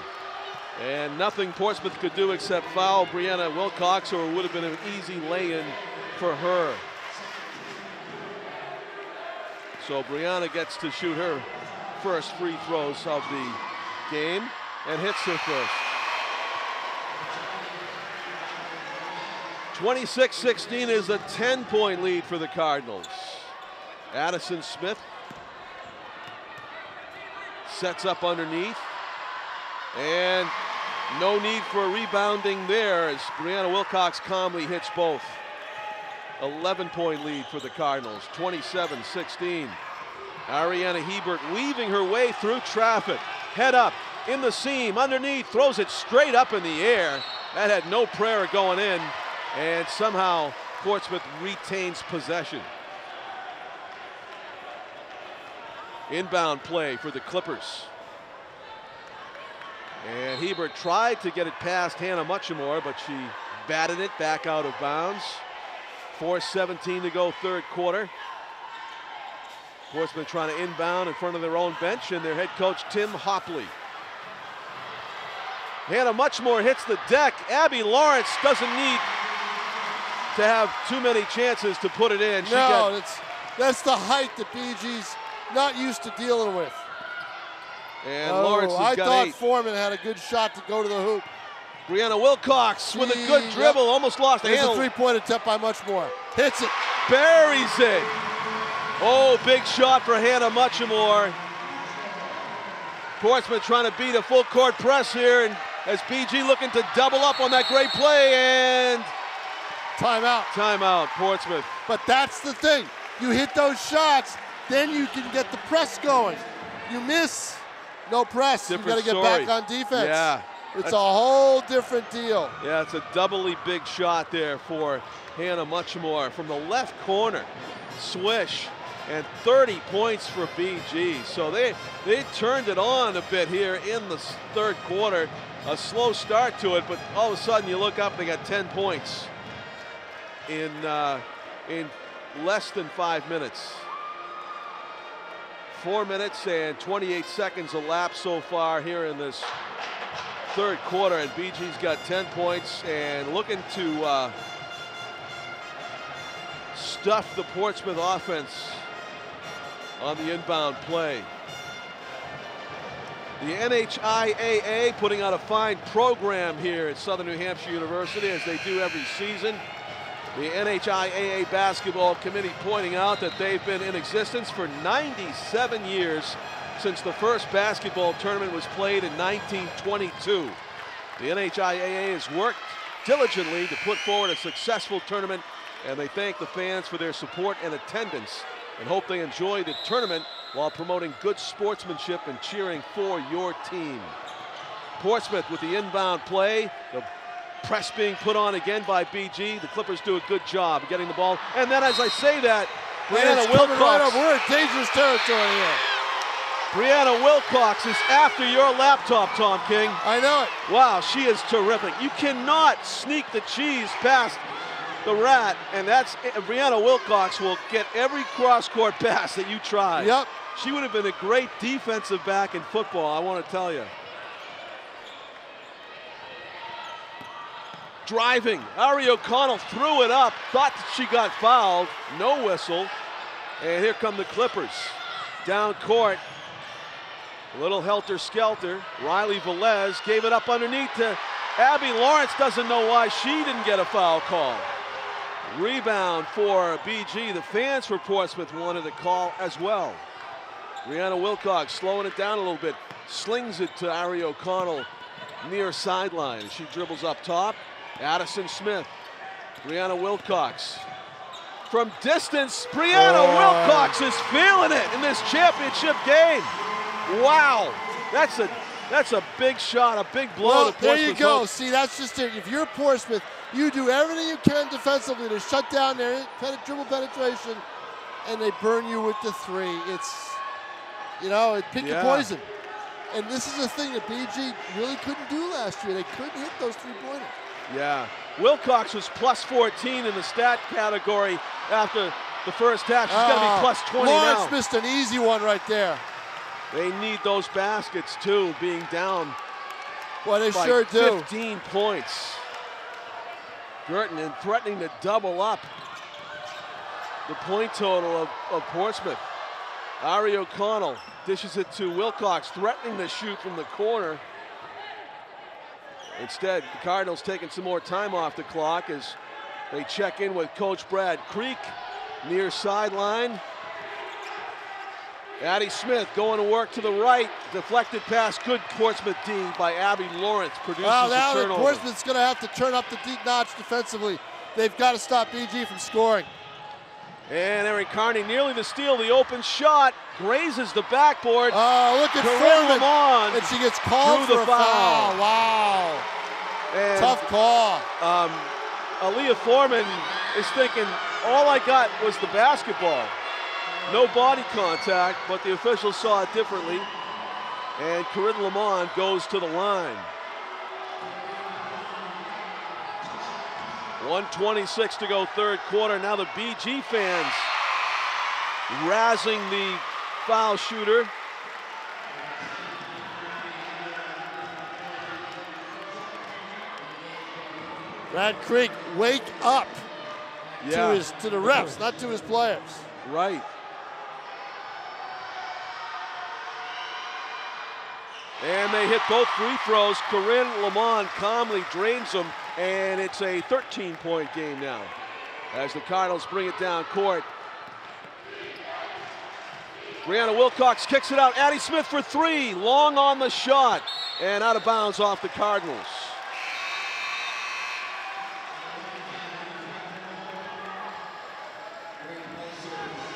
And nothing Portsmouth could do except foul Brianna Wilcox, or it would have been an easy lay-in for her. So Brianna gets to shoot her first free throws of the game and hits her first. 26-16 is a 10-point lead for the Cardinals. Addison Smith sets up underneath, and no need for rebounding there as Brianna Wilcox calmly hits both. 11-point lead for the Cardinals, 27-16. Ariana Hebert weaving her way through traffic. Head up, in the seam, underneath, throws it straight up in the air. That had no prayer going in, and somehow Portsmouth retains possession. Inbound play for the Clippers. And Hebert tried to get it past Hannah Muchamore, but she batted it back out of bounds. 4:17 to go, third quarter. Portsmouth trying to inbound in front of their own bench and their head coach, Tim Hopley. Hannah Muchamore hits the deck. Abby Lawrence doesn't need to have too many chances to put it in. That's the height that BG's not used to dealing with. And Lawrence has got I 8. thought Foreman had a good shot to go to the hoop. Brianna Wilcox with a good dribble, almost lost the handle. There's a three-point attempt by Muchmore. Hits it. Buries it. Oh, big shot for Hannah Muchamore. Portsmouth trying to beat a full court press here, and as BG looking to double up on that great play, and timeout. Timeout, Portsmouth. But that's the thing. You hit those shots, then you can get the press going. You miss, no press. You got to get back on defense. Yeah. It's a whole different deal. Yeah, it's a doubly big shot there for Hannah Muchamore from the left corner. Swish, and 30 points for BG. So they turned it on a bit here in the third quarter. A slow start to it, but all of a sudden you look up, they got 10 points. in less than 5 minutes. 4 minutes and 28 seconds elapsed so far here in this third quarter, and BG's got 10 points and looking to stuff the Portsmouth offense on the inbound play. The NHIAA putting out a fine program here at Southern New Hampshire University, as they do every season. The NHIAA Basketball Committee pointing out that they've been in existence for 97 years, since the first basketball tournament was played in 1922. The NHIAA has worked diligently to put forward a successful tournament, and they thank the fans for their support and attendance, and hope they enjoy the tournament while promoting good sportsmanship and cheering for your team. Portsmouth with the inbound play, the press being put on again by BG. The Clippers do a good job getting the ball. And then as I say that, Brianna Wilcox. Right up. We're in dangerous territory here. Brianna Wilcox is after your laptop, Tom King. I know it. Wow, she is terrific. You cannot sneak the cheese past the rat, and that's Brianna Wilcox will get every cross-court pass that you try. Yep. She would have been a great defensive back in football, I want to tell you. Driving, Ari O'Connell threw it up, thought that she got fouled, no whistle, and here come the Clippers. Down court, a little helter-skelter. Riley Velez gave it up underneath to Abby Lawrence, doesn't know why she didn't get a foul call. Rebound for BG. The fans for Portsmouth wanted a call as well. Brianna Wilcox slowing it down a little bit, slings it to Ari O'Connell near sideline. She dribbles up top. Addison Smith, Brianna Wilcox. From distance, Brianna Wilcox is feeling it in this championship game. Wow, that's a big shot, a big blow well, to Portsmouth. there you go. See, that's just it. If you're Portsmouth, you do everything you can defensively to shut down their dribble penetration, and they burn you with the three. It's, you know, pick your poison. And this is a thing that BG really couldn't do last year. They couldn't hit those three-pointers. Yeah, Wilcox was plus 14 in the stat category after the first half. She's got to be plus 20 Lawrence now. missed an easy one right there. They need those baskets too, being down Well, they by sure do. 15 points. Guertin and threatening to double up the point total of Portsmouth. Ari O'Connell dishes it to Wilcox, threatening to shoot from the corner. Instead, the Cardinals taking some more time off the clock as they check in with Coach Brad Creek near sideline. Addie Smith going to work to the right. Deflected pass, good Portsmouth D by Abby Lawrence, produces a turnover. Portsmouth's going to have to turn up the deep notch defensively. They've got to stop BG from scoring. And Erin Carney nearly to steal the open shot, grazes the backboard. Oh, look at Corinne Foreman. Lamont And she gets called for a foul. Wow. And, tough call. Aaliyah Foreman is thinking, all I got was the basketball. No body contact, but the officials saw it differently. And Corinne Lamont goes to the line. 1:26 to go, third quarter. Now the BG fans razzing the foul shooter. Brad Creek, wake up to the refs, not to his players. Right. And they hit both free throws. Corinne Lamont calmly drains them, and it's a 13-point game now as the Cardinals bring it down court. Brianna Wilcox kicks it out. Addie Smith for three. Long on the shot and out of bounds off the Cardinals.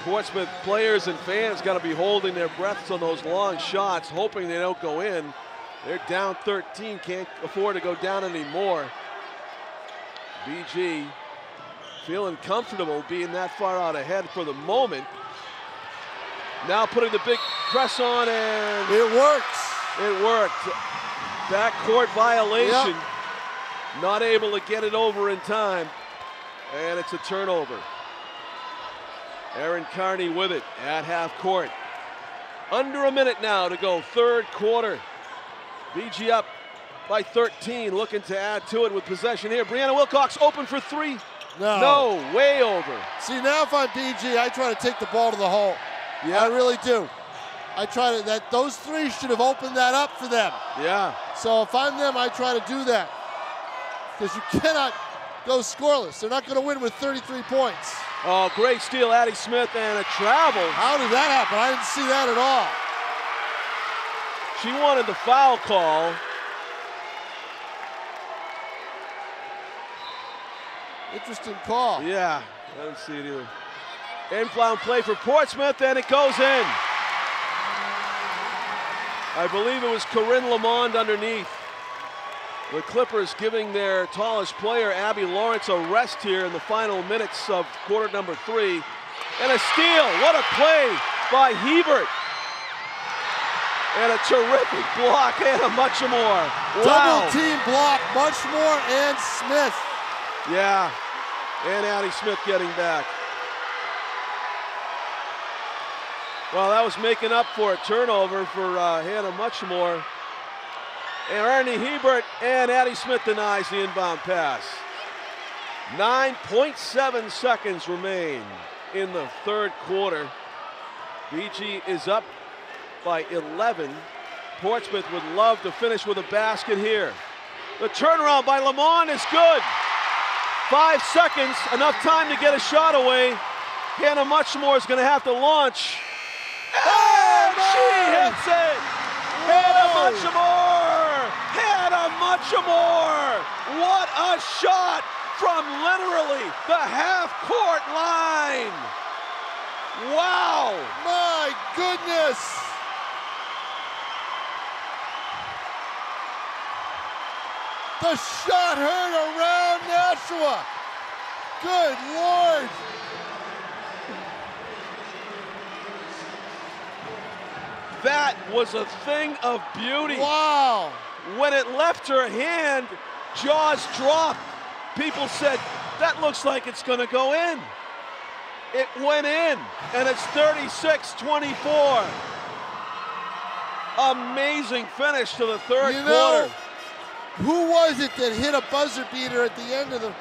Portsmouth players and fans got to be holding their breaths on those long shots, hoping they don't go in. They're down 13, can't afford to go down anymore. BG feeling comfortable being that far out ahead for the moment. Now putting the big press on, and it works. It worked. Backcourt violation. Not able to get it over in time. And it's a turnover. Aaron Carney with it at half court. Under a minute now to go, third quarter. BG up by 13, looking to add to it with possession here. Brianna Wilcox open for three. No, way over. See, now if I'm BG, I try to take the ball to the hole. Yeah, I really do. I try to, those three should have opened that up for them. Yeah. So if I'm them, I try to do that. Because you cannot go scoreless. They're not going to win with 33 points. Oh, great steal, Addie Smith, and a travel. How did that happen? I didn't see that at all. She wanted the foul call. Interesting call. Yeah, I didn't see it either. Inbound play for Portsmouth, and it goes in. I believe it was Corinne Lamond underneath. The Clippers giving their tallest player, Abby Lawrence, a rest here in the final minutes of quarter number 3. And a steal. What a play by Hebert. And a terrific block, Anna Muchamore. Wow. Double team block, Muchamore and Smith. Yeah, and Addie Smith getting back. Well, that was making up for a turnover for Hannah Muchamore. And Ernie Hebert, and Addie Smith denies the inbound pass. 9.7 seconds remain in the third quarter. BG is up by 11. Portsmouth would love to finish with a basket here. The turnaround by Lamont is good. 5 seconds, enough time to get a shot away. Hannah Muchamore is going to have to launch. And she hits it! Hannah Muchamore! Hannah Muchamore! What a shot from literally the half-court line! Wow! My goodness! The shot heard around Nashua. Good Lord. That was a thing of beauty. Wow. When it left her hand, jaws dropped. People said, that looks like it's going to go in. It went in, and it's 36-24. Amazing finish to the third quarter. Who was it that hit a buzzer beater at the end of the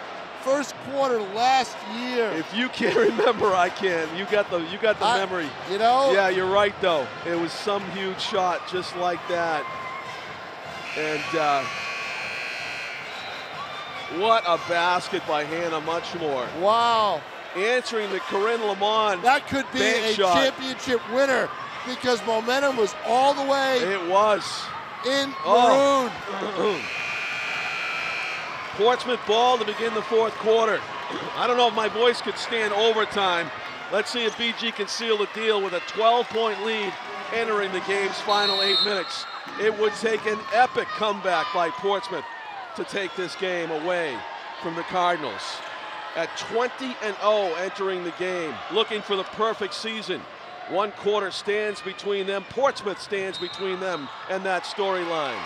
first quarter last year? If you can't remember, I can. You got the memory. You know? Yeah, you're right though. It was some huge shot just like that. And what a basket by Hannah Muchamore. Wow. Answering the Corinne Lamont. That could be a championship winner because momentum was all the way. It was. In maroon. Portsmouth ball to begin the fourth quarter. I don't know if my voice could stand overtime. Let's see if BG can seal the deal with a 12-point lead entering the game's final 8 minutes. It would take an epic comeback by Portsmouth to take this game away from the Cardinals. At 20-0 entering the game, looking for the perfect season. One quarter stands between them. Portsmouth stands between them and that storyline.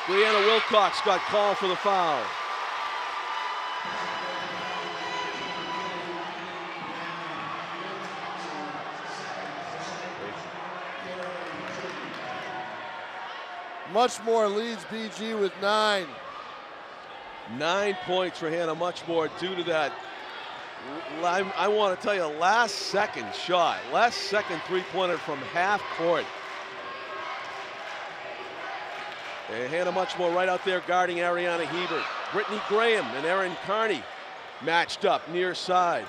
Brianna Wilcox got called for the foul. Muchamore leads BG with 9. 9 points for Hannah Muchamore due to that. I want to tell you, last second shot, last second three-pointer from half court. And Hannah Muchamore right out there guarding Ariana Hebert. Brittany Graham and Erin Carney matched up near side.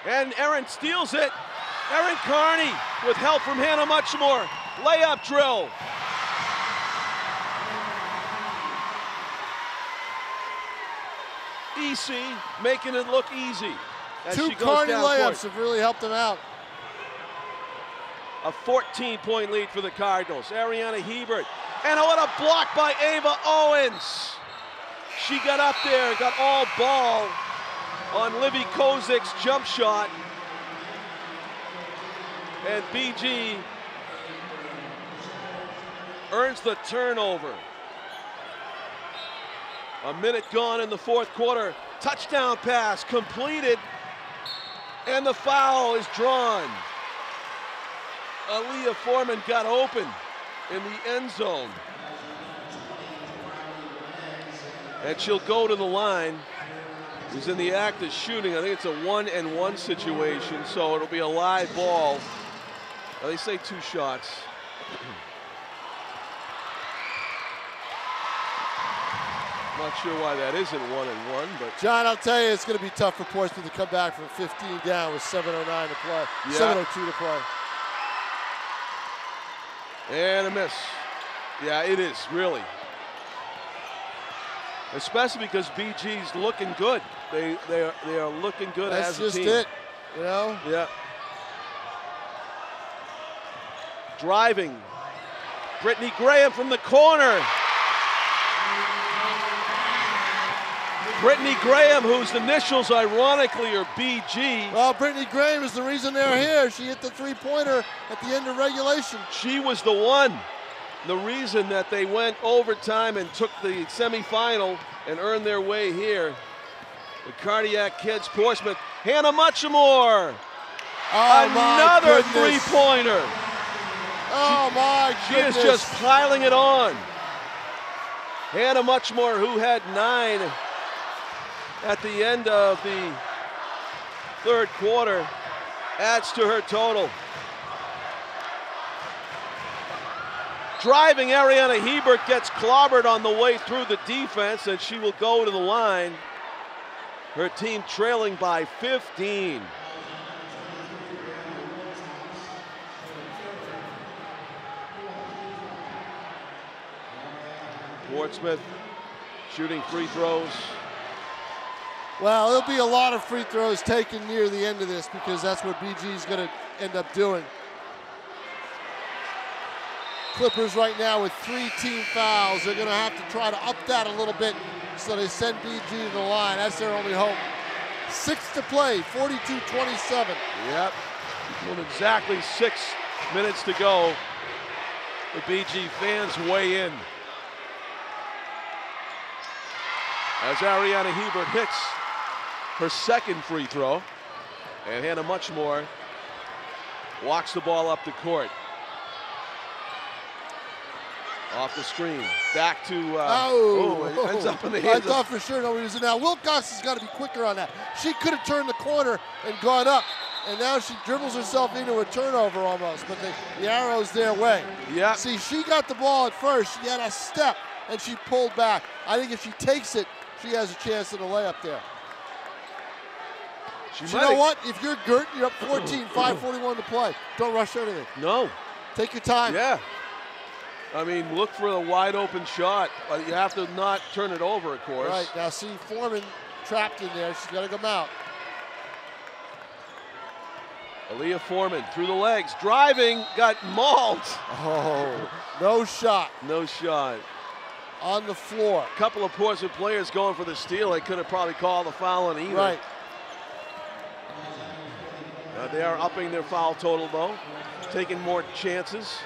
And Erin steals it. Erin Carney with help from Hannah Muchamore. Layup drill. EC making it look easy. Two Carney layups have really helped them out. A 14-point lead for the Cardinals. Ariana Hebert. And what a block by Ava Owens. She got up there, got all ball on Livy Kozik's jump shot. And BG earns the turnover. A minute gone in the fourth quarter. Touchdown pass completed, and the foul is drawn. Aaliyah Foreman got open in the end zone. And she'll go to the line. He's in the act of shooting. I think it's a 1-and-1 situation, so it'll be a live ball. They say 2 shots. Not sure why that isn't 1-and-1, but John, I'll tell you, it's going to be tough for Portsmouth to come back from 15 down with 7:09 to play, 7:02 to play. And a miss. Yeah, it is, really. Especially because BG's looking good. They are looking good as a team. That's just it, you know? Yeah. Driving. Brittany Graham from the corner. Brittany Graham, whose initials ironically are BG. Well, Brittany Graham is the reason they're here. She hit the 3-pointer at the end of regulation. She was the one. The reason that they went overtime and took the semifinal and earned their way here. The Cardiac Kids, Portsmouth. Hannah Muchamore. Oh, another 3-pointer. Oh, my goodness. She is just piling it on. Hannah Muchamore, who had 9 at the end of the 3rd quarter, adds to her total. Driving, Ariana Hebert gets clobbered on the way through the defense, and she will go to the line. Her team trailing by 15. Portsmouth shooting free throws. Well, there'll be a lot of free throws taken near the end of this because that's what BG is going to end up doing. Clippers right now with 3 team fouls. They're going to have to try to up that a little bit, so they send BG to the line. That's their only hope. 6 to play, 42-27. Yep, with exactly 6 minutes to go. The BG fans weigh in. As Ariana Hebert hits her 2nd free throw, and Hannah Muchamore walks the ball up the court. Off the screen, back to, it ends up in the hands. I thought for sure nobody was in. Now, Wilcox has got to be quicker on that. She could have turned the corner and gone up, and now she dribbles herself into a turnover almost, but the arrow's their way. Yeah. See, she got the ball at first. She had a step, and she pulled back. I think if she takes it, she has a chance at a layup there. You know what? If you're Guertin, you're up 14, 5:41 to play. Don't rush anything. No. Take your time. Yeah. I mean, look for a wide open shot, but you have to not turn it over, of course. Right, now see Foreman trapped in there. She's got to come out. Aaliyah Foreman through the legs, driving, got mauled. Oh, no shot. No shot. On the floor. A couple of Portsmouth players going for the steal. They could have probably called the foul on either. Right. They are upping their foul total, though, taking more chances,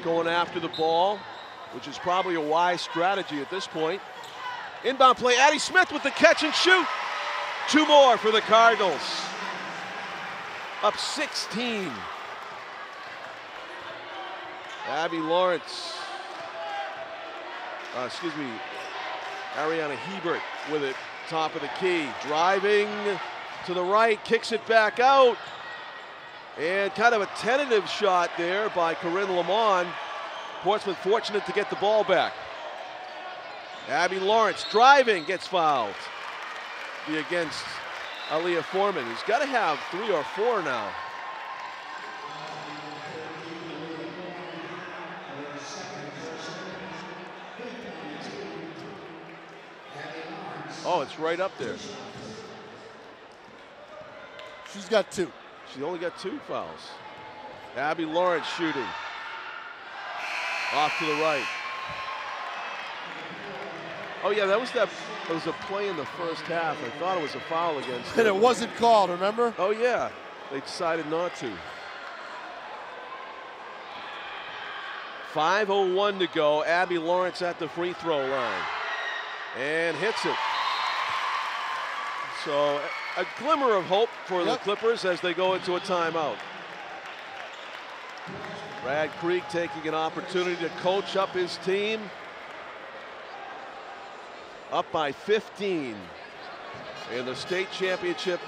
going after the ball, which is probably a wise strategy at this point. Inbound play, Addie Smith with the catch and shoot. 2 more for the Cardinals. Up 16. Abby Lawrence, Ariana Hebert with it, top of the key. Driving to the right, kicks it back out. And kind of a tentative shot there by Corinne Lamont. Portsmouth fortunate to get the ball back. Abby Lawrence driving, gets fouled. Be against Aaliyah Foreman, who's got to have 3 or 4 now. Oh, it's right up there. She's got 2. She only got 2 fouls. Abby Lawrence shooting. Off to the right. Oh yeah, that was a play in the first half. I thought it was a foul against her. And it wasn't called, remember? Oh yeah, they decided not to. 5:01 to go. Abby Lawrence at the free throw line. And hits it. So a glimmer of hope for the Clippers as they go into a timeout. Brad Creek taking an opportunity to coach up his team. Up by 15 in the state championship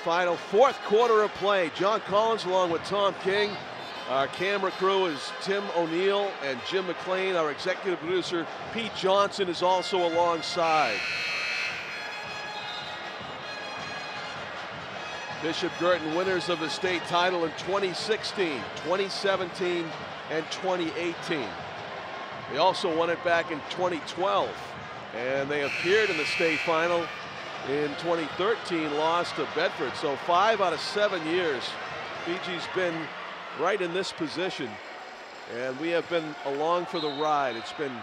final, fourth quarter of play. John Collins along with Tom King. Our camera crew is Tim O'Neill and Jim McLean. Our executive producer, Pete Johnson, is also alongside. Bishop Guertin winners of the state title in 2016, 2017, and 2018. They also won it back in 2012, and they appeared in the state final in 2013, lost to Bedford. So 5 out of 7 years, BG's been right in this position, and we have been along for the ride. It's been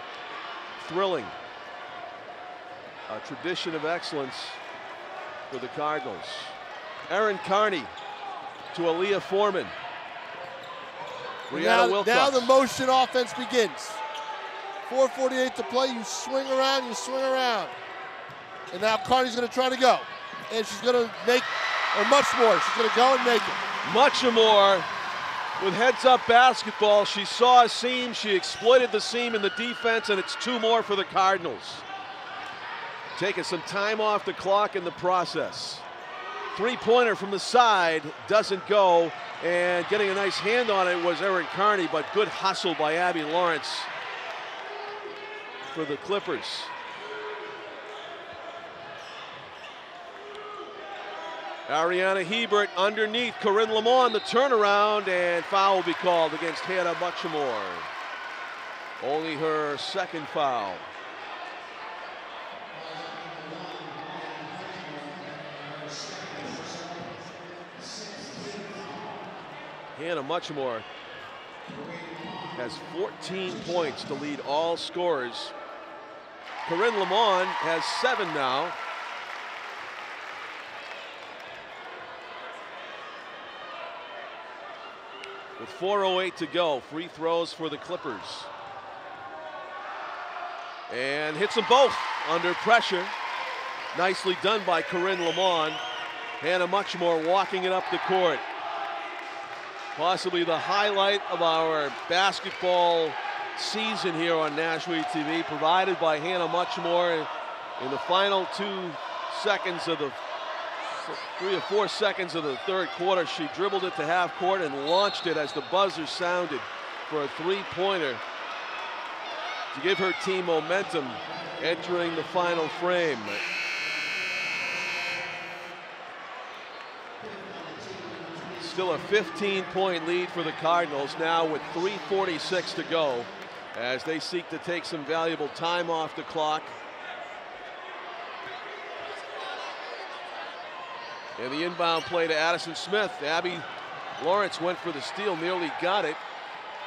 thrilling. A tradition of excellence for the Cardinals. Erin Carney to Aaliyah Foreman. Now the motion offense begins. 4:48 to play. You swing around, you swing around. And now Carney's going to try to go. And she's going to make, or much more. She's going to go and make it. Much more. With heads-up basketball, she saw a seam. She exploited the seam in the defense, and it's 2 more for the Cardinals. Taking some time off the clock in the process. Three-pointer from the side doesn't go, and getting a nice hand on it was Erin Carney, but good hustle by Abby Lawrence for the Clippers. Ariana Hebert underneath Corinne Lamont, the turnaround, and foul will be called against Hannah Muchamore. Only her second foul. Hannah Muchamore has 14 points to lead all scorers. Corinne Lamont has 7 now. With 4:08 to go, free throws for the Clippers. And hits them both under pressure. Nicely done by Corinne Lamont. Hannah Muchamore walking it up the court. Possibly the highlight of our basketball season here on Nashua TV, provided by Hannah Muchamore in the final 2 seconds of the 3 or 4 seconds of the third quarter. She dribbled it to half court and launched it as the buzzer sounded for a three-pointer to give her team momentum entering the final frame. Still a 15-point lead for the Cardinals now with 3:46 to go as they seek to take some valuable time off the clock. And the inbound play to Addison Smith. Abby Lawrence went for the steal, nearly got it.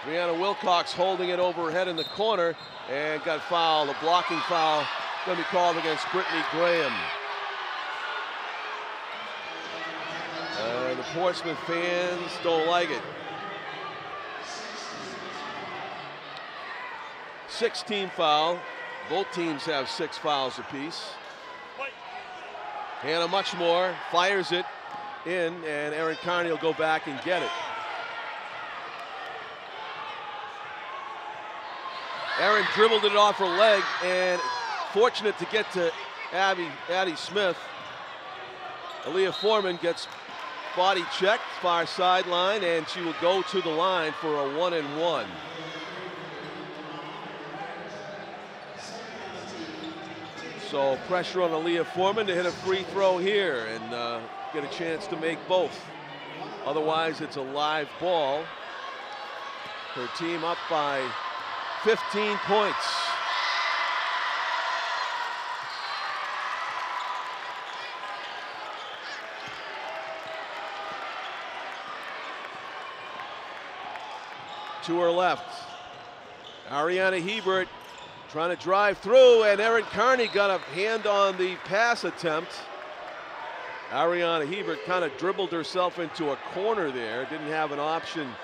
Brianna Wilcox holding it overhead in the corner and got fouled. A blocking foul going to be called against Brittany Graham. The Portsmouth fans don't like it. 6-team foul. Both teams have 6 fouls apiece. Hannah Muchamore fires it in, and Erin Carney will go back and get it. Erin dribbled it off her leg, and fortunate to get to Addie Smith. Aaliyah Foreman gets body checked, far sideline, and she will go to the line for a 1-and-1. So pressure on Aaliyah Foreman to hit a free throw here and get a chance to make both. Otherwise, it's a live ball. Her team up by 15 points. To her left, Ariana Hebert trying to drive through, and Erin Carney got a hand on the pass attempt. Ariana Hebert kind of dribbled herself into a corner there, didn't have an option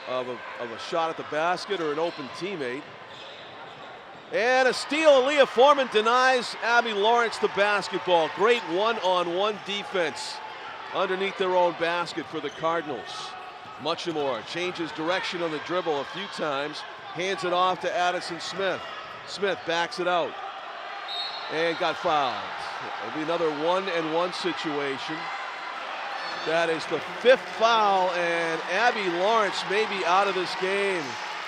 of a shot at the basket or an open teammate. And a steal. Aaliyah Foreman denies Abby Lawrence the basketball. Great one-on-one defense underneath their own basket for the Cardinals. Muchamore changes direction on the dribble a few times. Hands it off to Addison Smith. Smith backs it out and got fouled. It'll be another 1-and-1 situation. That is the 5th foul, and Abby Lawrence may be out of this game.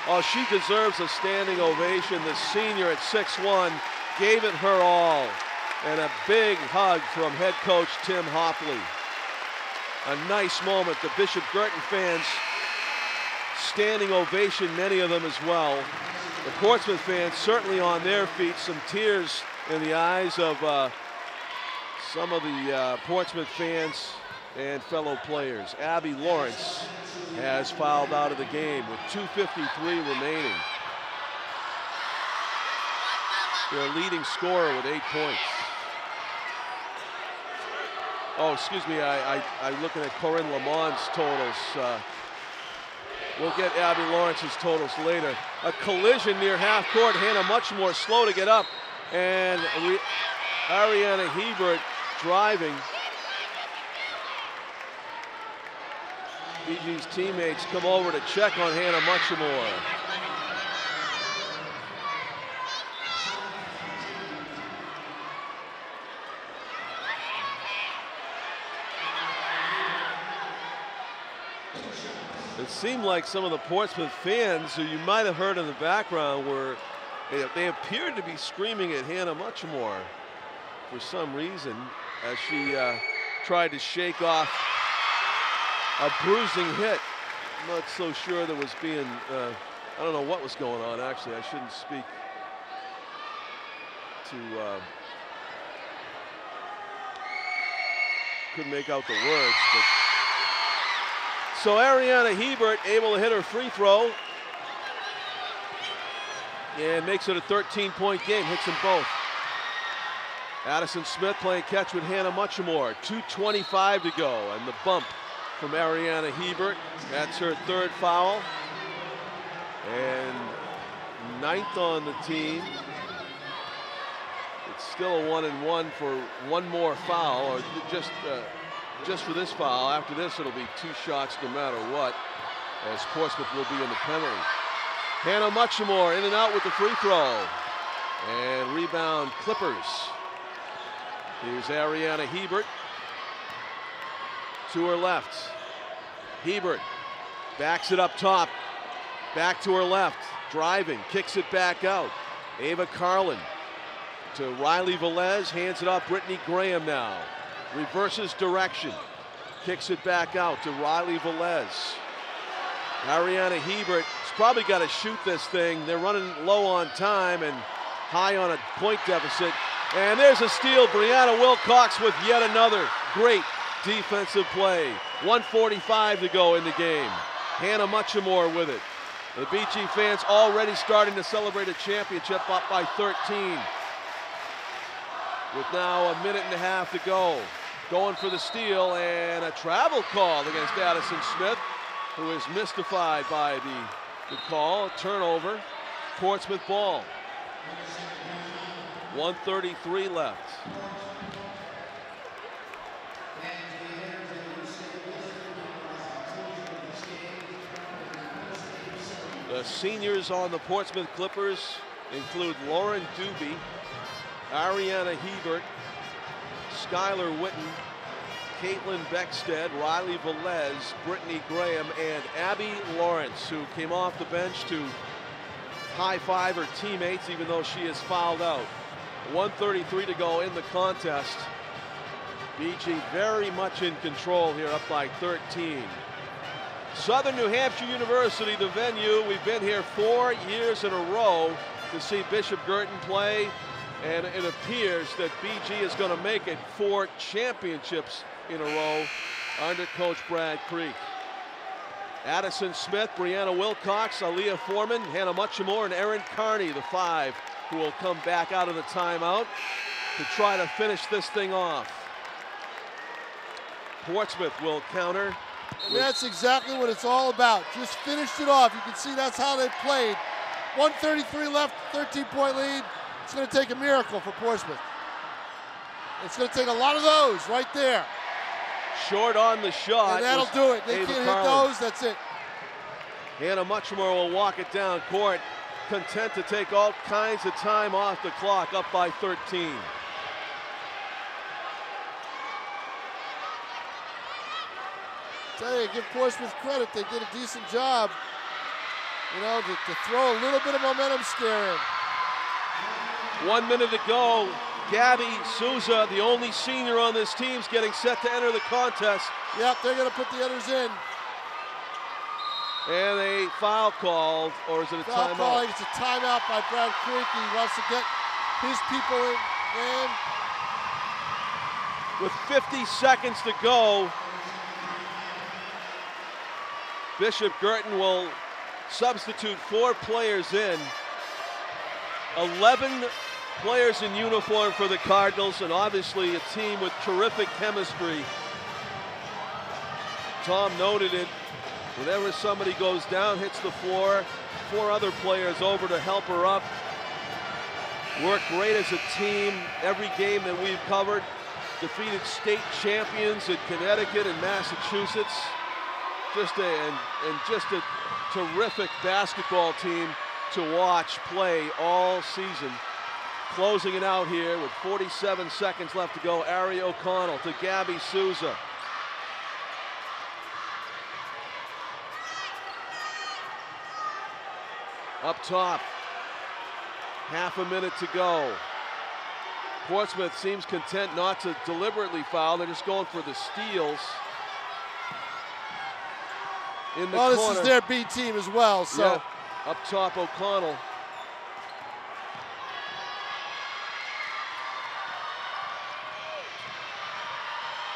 Oh, she deserves a standing ovation. The senior at 6'1" gave it her all. And a big hug from head coach Tim Hopley. A nice moment. The Bishop Guertin fans, standing ovation, many of them as well. The Portsmouth fans certainly on their feet, some tears in the eyes of some of the Portsmouth fans and fellow players. Abby Lawrence has fouled out of the game with 2:53 remaining. Their leading scorer with 8 points. Oh, excuse me, I'm looking at Corinne Lamont's totals. We'll get Abby Lawrence's totals later. A collision near half court. Hannah Muchamore slow to get up. And Ariana Hebert driving. BG's teammates come over to check on Hannah Muchamore. It seemed like some of the Portsmouth fans who you might have heard in the background were, they appeared to be screaming at Hannah Muchamore for some reason as she tried to shake off a bruising hit. I'm not so sure there was being, I don't know what was going on actually. I shouldn't speak to, couldn't make out the words, but. So Ariana Hebert able to hit her free throw and makes it a 13-point game, hits them both. Addison Smith playing catch with Hannah Muchamore, 2:25 to go, and the bump from Ariana Hebert. That's her 3rd foul and 9th on the team. It's still a 1-and-1 for one more foul, or just for this foul. After this, it'll be 2 shots no matter what, as Portsmouth will be in the penalty. Hannah Muchamore in and out with the free throw. And rebound Clippers. Here's Ariana Hebert. To her left. Hebert backs it up top. Back to her left. Driving, kicks it back out. Ava Carlin to Riley Velez, hands it off. Brittany Graham now. Reverses direction, kicks it back out to Riley Velez. Ariana Hebert has probably got to shoot this thing. They're running low on time and high on a point deficit. And there's a steal. Brianna Wilcox with yet another great defensive play. 1:45 to go in the game. Hannah Muchamore with it. The BG fans already starting to celebrate a championship, up by 13. With now a minute and a half to go. Going for the steal, and a travel call against Addison Smith, who is mystified by the call. A turnover, Portsmouth ball. 1:33 left. The seniors on the Portsmouth Clippers include Lauren Doobie, Ariana Hebert, Skylar Witten, Caitlin Beckstead, Riley Velez, Brittany Graham, and Abby Lawrence, who came off the bench to high-five her teammates, even though she is fouled out. 1:33 to go in the contest. BG very much in control here, up by 13. Southern New Hampshire University, the venue. We've been here 4 years in a row to see Bishop Guertin play, and it appears that BG is going to make it 4 championships in a row under Coach Brad Creek. Addison Smith, Brianna Wilcox, Aaliyah Foreman, Hannah Muchamore, and Erin Carney, the 5, who will come back out of the timeout to try to finish this thing off. Portsmouth will counter. And that's exactly what it's all about. Just finished it off. You can see that's how they played. 1:33 left, 13-point lead. It's going to take a miracle for Portsmouth. It's going to take a lot of those right there. Short on the shot. And that'll do it. They can't hit those, that's it. Hannah Muchamore will walk it down court, content to take all kinds of time off the clock, up by 13. Tell you, give Portsmouth credit. They did a decent job, you know, to throw a little bit of momentum scare in. 1 minute to go. Gabby Souza, the only senior on this team, is getting set to enter the contest. Yep, they're going to put the others in. And a foul called, or is it a timeout? Calling. It's a timeout by Brad Creek. He wants to get his people in. With 50 seconds to go, Bishop Guertin will substitute 4 players in. 11 players in uniform for the Cardinals, and obviously a team with terrific chemistry. Tom noted it. Whenever somebody goes down, hits the floor, 4 other players over to help her up. Work great as a team. Every game that we've covered, defeated state champions in Connecticut and Massachusetts. Just a terrific basketball team to watch play all season. Closing it out here with 47 seconds left to go. Ari O'Connell to Gabby Souza. Up top, half a minute to go. Portsmouth seems content not to deliberately foul. They're just going for the steals. In the corner. This is their B team as well, so. Yeah. Up top, O'Connell.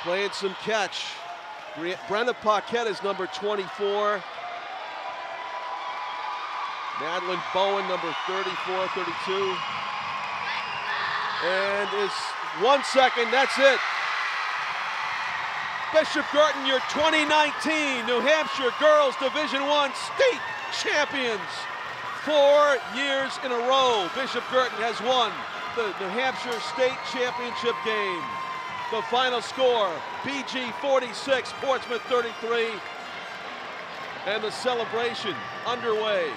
Playing some catch. Brenna Paquette is number 24. Madeline Bowen, number 34, 32. And is 1 second, that's it. Bishop Guertin, your 2019 New Hampshire Girls Division I state champions. 4 years in a row, Bishop Guertin has won the New Hampshire State Championship game. The final score, BG 46, Portsmouth 33. And the celebration underway.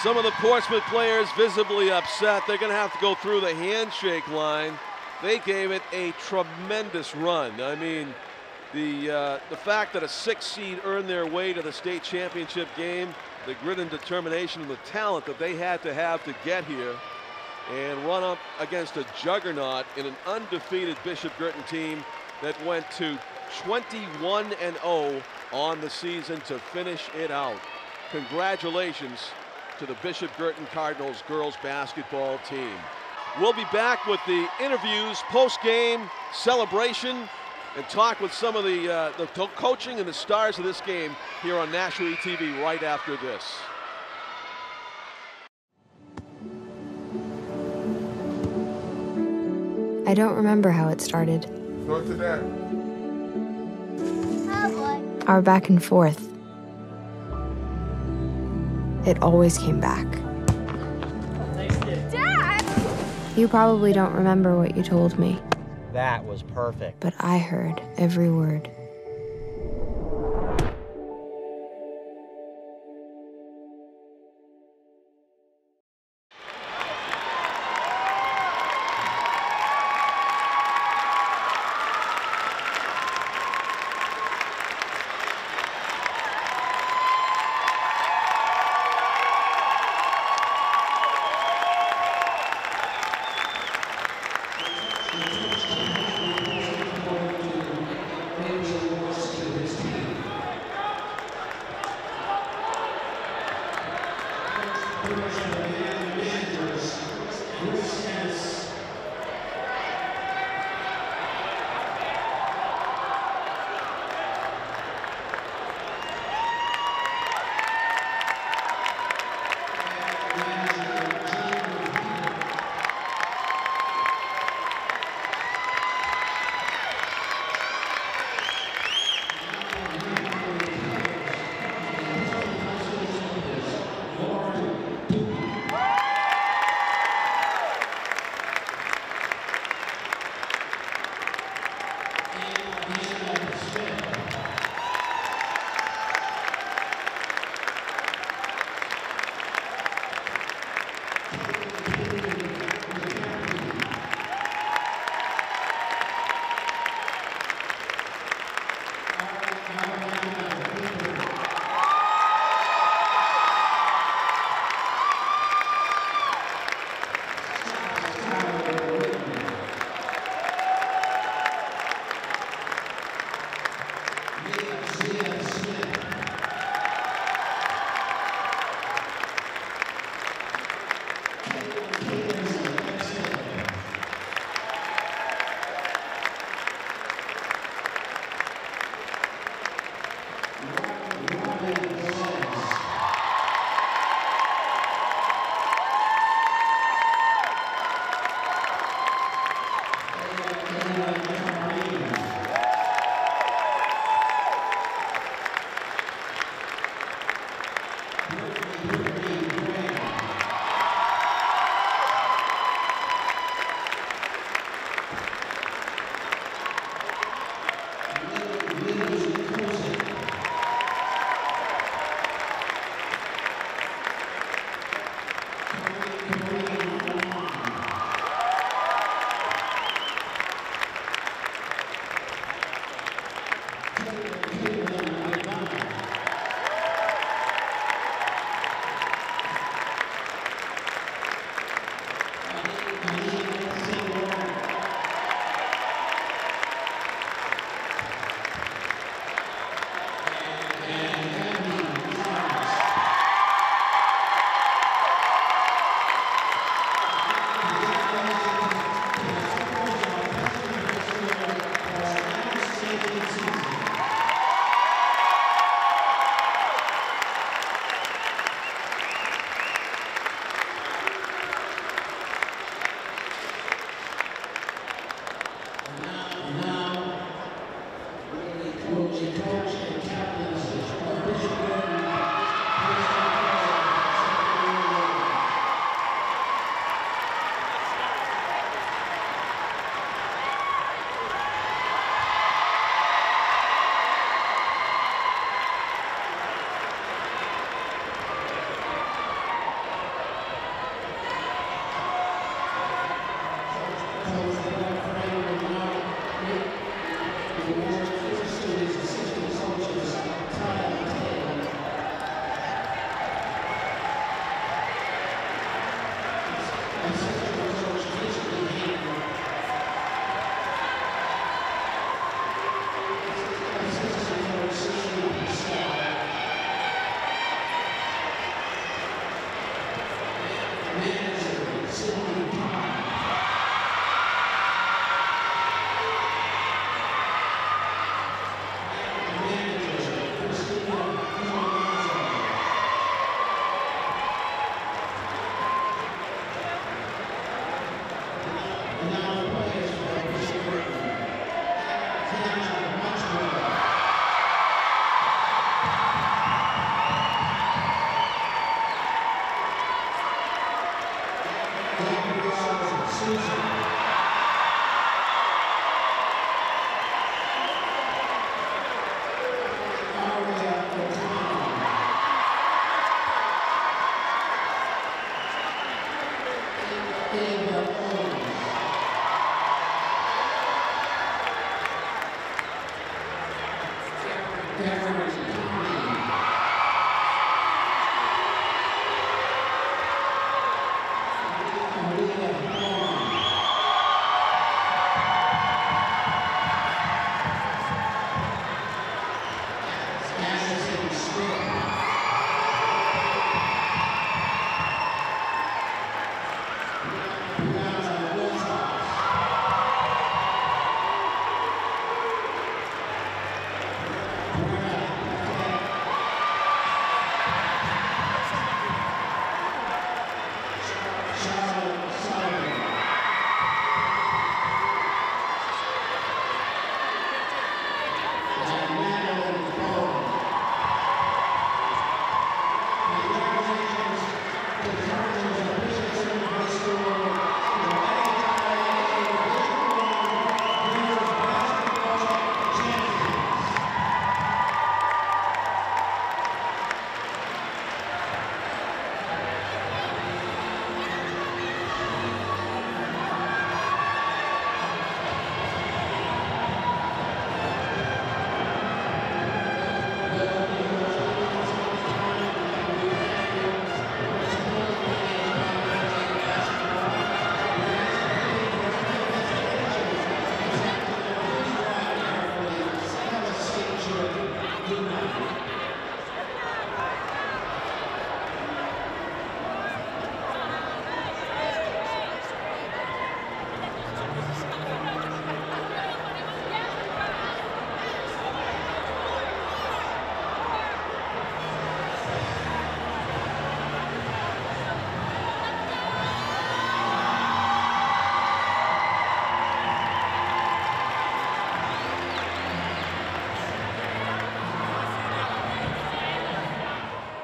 Some of the Portsmouth players visibly upset. They're going to have to go through the handshake line. They gave it a tremendous run. I mean, the fact that a 6 seed earned their way to the state championship game, the grit and determination and the talent that they had to get here and run up against a juggernaut in an undefeated Bishop Guertin team that went to 21-0 on the season to finish it out. Congratulations to the Bishop Guertin Cardinals girls basketball team. We'll be back with the interviews, post-game celebration, and talk with some of the coaching and the stars of this game here on Nashua TV right after this. I don't remember how it started. Go to that. Oh boy. Our back and forth. It always came back. Dad! You probably don't remember what you told me. That was perfect. But I heard every word.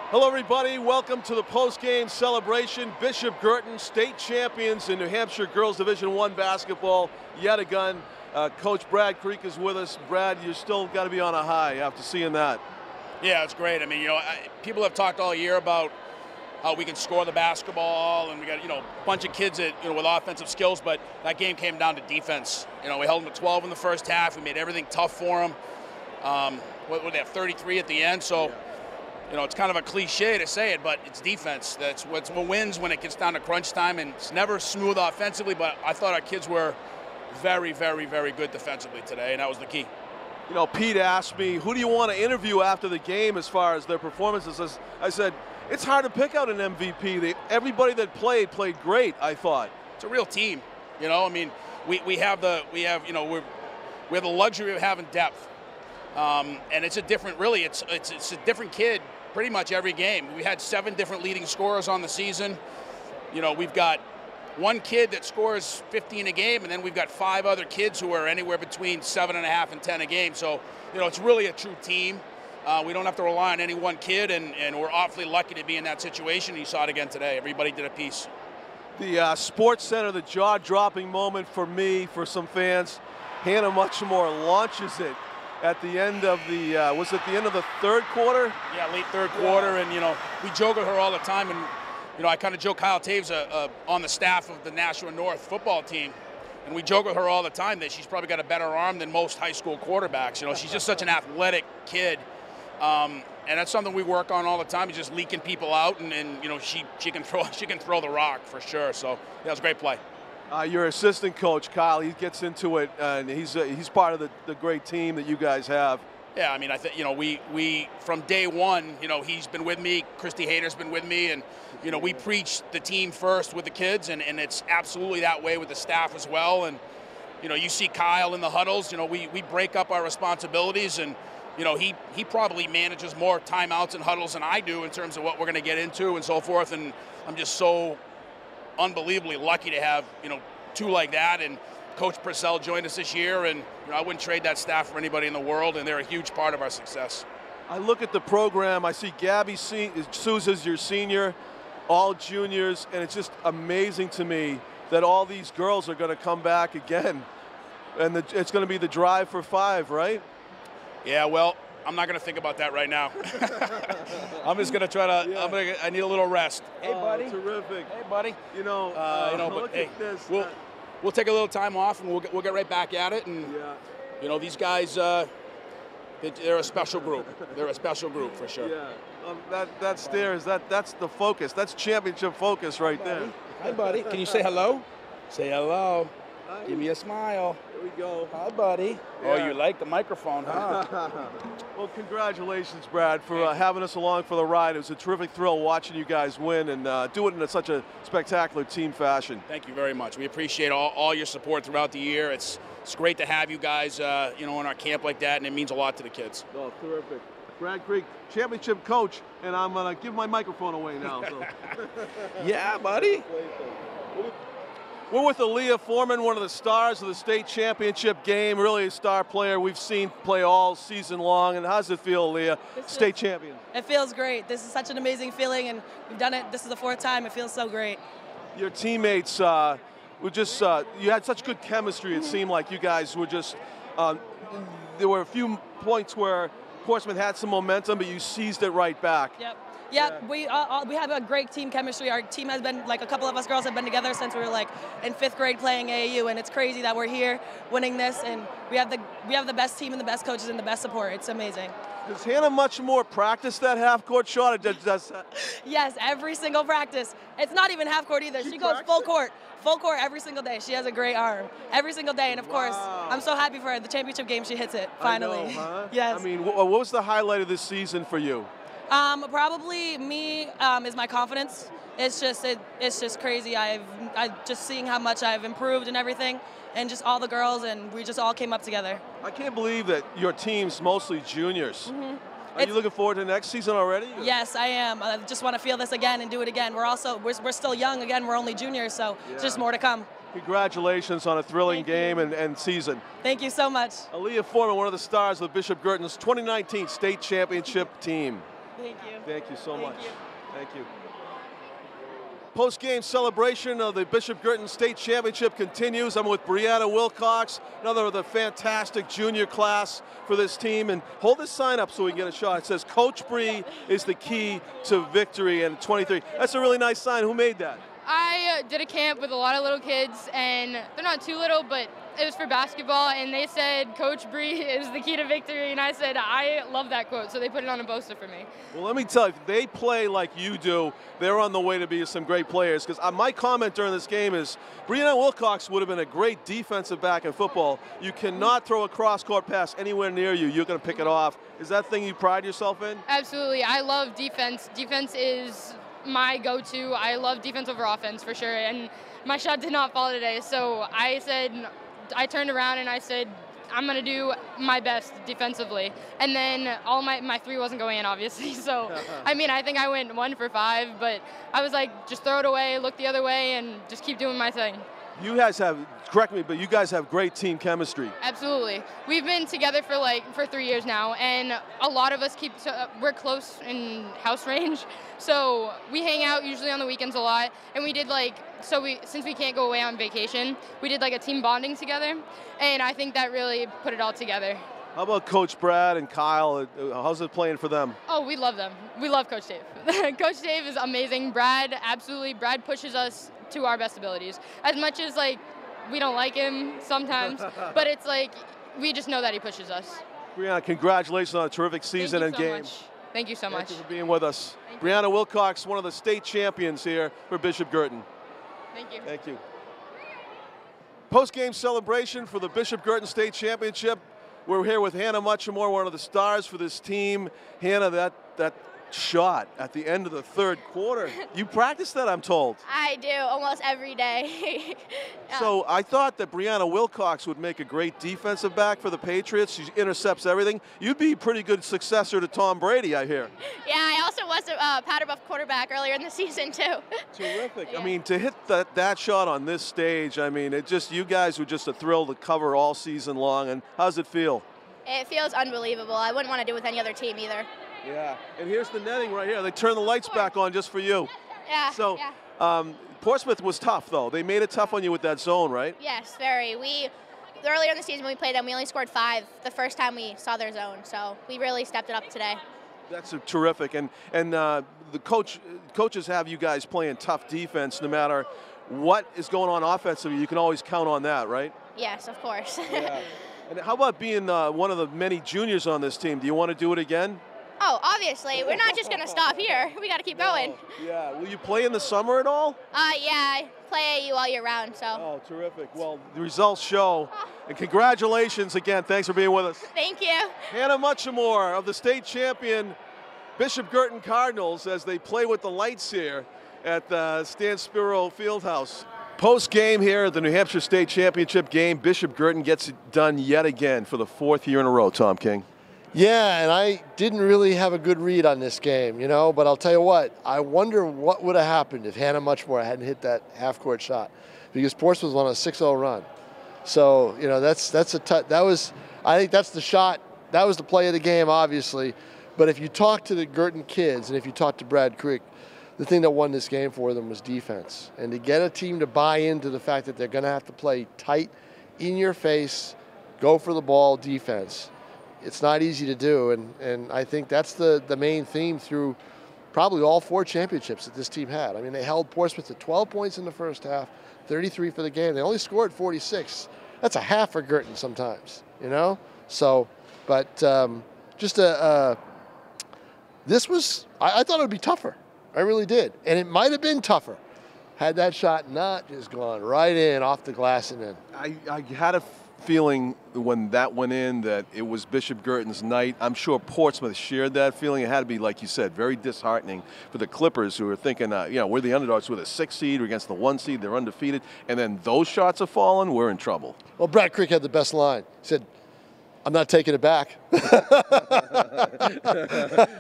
Hello, everybody. Welcome to the post-game celebration. Bishop Guertin, state champions in New Hampshire Girls Division I basketball. Yet again, Coach Brad Creek is with us. Brad, you still got to be on a high after seeing that. Yeah, it's great. I mean, you know, people have talked all year about how we can score the basketball, and we got, you know, a bunch of kids that, you know, with offensive skills, but that game came down to defense. You know, we held them to 12 in the first half. We made everything tough for them. What they have, 33 at the end, so. Yeah. You know, it's kind of a cliche to say it, but it's defense. That's what wins when it gets down to crunch time, and it's never smooth offensively, but I thought our kids were very, very, very good defensively today, and that was the key. You know, Pete asked me, who do you want to interview after the game as far as their performances? I said, it's hard to pick out an MVP. Everybody that played great, I thought. It's a real team. You know, I mean, we have the luxury of having depth. And it's a different, really, it's a different kid pretty much every game. We had 7 different leading scorers on the season. You know, we've got one kid that scores 15 a game, and then we've got 5 other kids who are anywhere between 7.5 and 10 a game. So, you know, it's really a true team. We don't have to rely on any one kid, and we're awfully lucky to be in that situation. You saw it again today. Everybody did a piece. The Sports Center, the jaw-dropping moment for me, for some fans, Hannah Muchmore launches it at the end of the, was it the end of the third quarter? Yeah, late third quarter, and, you know, we joke with her all the time, and, you know, I kind of joke Kyle Taves on the staff of the Nashua North football team, and we joke with her all the time that she's probably got a better arm than most high school quarterbacks. You know, she's just such an athletic kid, and that's something we work on all the time, is just leaking people out, and you know, she can throw the rock for sure, so that was a great play. Your assistant coach, Kyle, he gets into it, and he's part of the great team that you guys have. Yeah, I mean, I think, you know, we from day one, you know, he's been with me, Christy Hayter's been with me, and, you know, we preach the team first with the kids, and it's absolutely that way with the staff as well. And, you know, you see Kyle in the huddles, you know, we break up our responsibilities, and, you know, he probably manages more timeouts and huddles than I do in terms of what we're going to get into and so forth, and I'm just so unbelievably lucky to have, you know, 2 like that. And Coach Purcell joined us this year, and, you know, I wouldn't trade that staff for anybody in the world, and they're a huge part of our success. I look at the program, I see Gabby Sousa's your senior, all juniors, and it's just amazing to me that all these girls are going to come back again, and it's going to be the drive for 5, right? Yeah, well, I'm not going to think about that right now. I'm just going to try to. Yeah. I need a little rest. Hey, buddy. Terrific. Hey, buddy. You know, but hey, we'll take a little time off, and we'll get right back at it. And you know, these guys, they're a special group. They're a special group for sure. Yeah. That's the focus. That's championship focus right there. Hi, buddy. Can you say hello? Say hello. Hi. Give me a smile. There we go. Hi, buddy. Yeah. Oh, you like the microphone, huh? Well, congratulations, Brad, for having us along for the ride. It was a terrific thrill watching you guys win and do it in such a spectacular team fashion. Thank you very much. We appreciate all your support throughout the year. It's great to have you guys, you know, in our camp like that, and it means a lot to the kids. Oh, terrific. Brad Creek, championship coach, and I'm going to give my microphone away now. So. Yeah, buddy. We're with Aaliyah Foreman, one of the stars of the state championship game, really a star player we've seen play all season long. And how does it feel, Aaliyah, state champion? It feels great. This is such an amazing feeling, and we've done it. This is the 4th time. It feels so great. Your teammates were just, you had such good chemistry. It seemed like you guys were just, there were a few points where Portsmouth had some momentum, but you seized it right back. Yep. Yeah, we have a great team chemistry. Our team has been, like, a couple of us girls have been together since we were, like, in 5th grade playing AAU, and it's crazy that we're here winning this, and we have the best team and the best coaches and the best support. It's amazing. Does Hannah Muchmore practice that half-court shot? Or does Yes, every single practice. It's not even half-court either. She goes full court every single day. She has a great arm every single day, and of course, I'm so happy for her. The championship game, she hits it finally. I know, huh? Yes. I mean, what was the highlight of this season for you? Probably me is my confidence. It's just crazy. I just seeing how much I've improved and everything, and just all the girls, and we just all came up together. I can't believe that your team's mostly juniors. Mm-hmm. Are you looking forward to next season already? Yes, I am. I just want to feel this again and do it again. We're still young again. We're only juniors, so it's just more to come. Congratulations on a thrilling game and season. Thank you so much. Aaliyah Foreman, one of the stars of Bishop Guertin's 2019 state championship team. Thank you. Thank you so Thank much. you. Thank you. Post-game celebration of the Bishop Guertin State Championship continues. I'm with Brianna Wilcox, another of the fantastic junior class for this team. And hold this sign up so we can get a shot. It says, Coach Bree is the key to victory in 23. That's a really nice sign. Who made that? I did a camp with a lot of little kids, and they're not too little, but it was for basketball, and they said, Coach Bree is the key to victory, and I said, I love that quote, so they put it on a poster for me. Well, let me tell you, if they play like you do, they're on the way to be some great players, because my comment during this game is, Brianna Wilcox would have been a great defensive back in football. You cannot throw a cross-court pass anywhere near you. You're going to pick it off. Is that thing you pride yourself in? Absolutely. I love defense. Defense is my go-to. I love defense over offense for sure, and my shot did not fall today, so I turned around and I said, I'm going to do my best defensively. And then my three wasn't going in, obviously. So, I mean, I think I went 1 for 5, but I was like, just throw it away, look the other way, and just keep doing my thing. You guys have, correct me, but you guys have great team chemistry. Absolutely. We've been together for 3 years now, and a lot of us we're close in house range, so we hang out usually on the weekends a lot, and we did since we can't go away on vacation, we did like a team bonding together, and I think that really put it all together. How about Coach Brad and Kyle? How's it playing for them? Oh, we love them. We love Coach Dave. Coach Dave is amazing. Brad pushes us to our best abilities. As much as we don't like him sometimes, but it's we just know that he pushes us. Brianna, congratulations on a terrific season and game. Thank you so much. Thank you for being with us. Brianna Wilcox, one of the state champions here for Bishop Guertin. Thank you. Thank you. Post-game celebration for the Bishop Guertin State Championship. We're here with Hannah Muchamore, one of the stars for this team. Hannah, that shot at the end of the third quarter, you practiced that, I'm told. I do, almost every day. Yeah. So I thought that Brianna Wilcox would make a great defensive back for the Patriots. She intercepts everything. You'd be a pretty good successor to Tom Brady, I hear. Yeah, I also was a powder buff quarterback earlier in the season, too. Terrific. Yeah. I mean, to hit that shot on this stage, I mean, you guys were just a thrill to cover all season long. And how does it feel? It feels unbelievable. I wouldn't want to do it with any other team either. Yeah, and here's the netting right here. They turned the lights back on just for you. Yeah. So, yeah. Portsmouth was tough, though. They made it tough on you with that zone, right? Yes, very. Earlier in the season when we played them, we only scored 5 the first time we saw their zone. So we really stepped it up today. That's terrific. And the coaches have you guys playing tough defense no matter what is going on offensively. You can always count on that, right? Yes, of course. Yeah. And how about being one of the many juniors on this team? Do you want to do it again? Oh, obviously. We're not just going to stop here. We got to keep going. Yeah. Will you play in the summer at all? Yeah, I play AU all year round, so. Oh, terrific. Well, the results show. And congratulations again. Thanks for being with us. Thank you. Hannah Muchamore of the state champion Bishop Guertin Cardinals as they play with the lights here at the Stan Spiro Fieldhouse. Post-game here at the New Hampshire State Championship game, Bishop Guertin gets it done yet again for the 4th year in a row, Tom King. Yeah, and I didn't really have a good read on this game, but I'll tell you what, I wonder what would have happened if Hannah Muchamore hadn't hit that half-court shot, because Portsmouth was on a 6-0 run. So, I think that's the shot, that was the play of the game, obviously. But if you talk to the Guertin kids, and if you talk to Brad Creek, the thing that won this game for them was defense. And to get a team to buy into the fact that they're going to have to play tight, in your face, go for the ball defense. It's not easy to do, and I think that's the main theme through probably all 4 championships that this team had. I mean, they held Portsmouth to 12 points in the first half, 33 for the game. They only scored 46. That's a half for Guertin sometimes, So, but this was, I thought it would be tougher. I really did, and it might have been tougher had that shot not just gone right in off the glass and in. I had a feeling when that went in that it was Bishop Guertin's night. I'm sure Portsmouth shared that feeling. It had to be, like you said, very disheartening for the Clippers, who were thinking, we're the underdogs with a 6 seed against the 1 seed. They're undefeated. And then those shots have fallen. We're in trouble. Well, Brad Creek had the best line. He said, I'm not taking it back.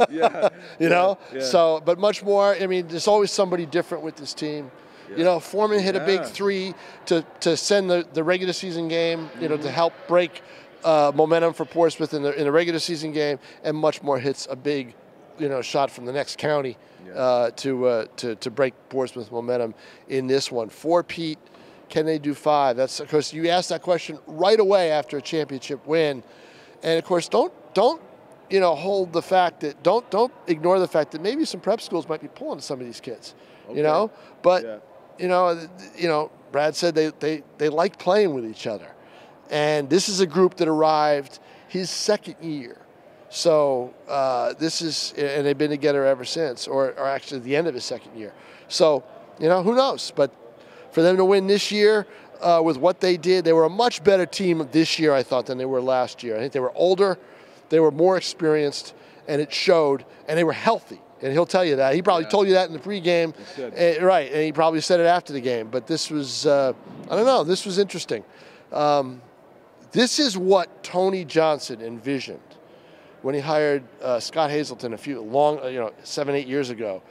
Yeah. Yeah. So, but much more, there's always somebody different with this team. Yeah. Foreman hit a big 3 to send the regular season game, to help break momentum for Portsmouth in the regular season game, and much more hits a big shot from the next county to break Portsmouth momentum in this one. 4-peat, can they do 5? That's, of course, you asked that question right away after a championship win, and of course, don't hold the fact that don't ignore the fact that maybe some prep schools might be pulling some of these kids, but Brad said they like playing with each other, and this is a group that arrived his second year. So this is, and they've been together ever since, or actually the end of his second year. So, who knows? But for them to win this year with what they did, they were a much better team this year, I thought, than they were last year. I think they were older, they were more experienced, and it showed, and they were healthy. And he'll tell you that. He probably told you that in the pregame. Right, and he probably said it after the game. But this was, I don't know, this was interesting. This is what Tony Johnson envisioned when he hired Scott Hazelton 7, 8 years ago,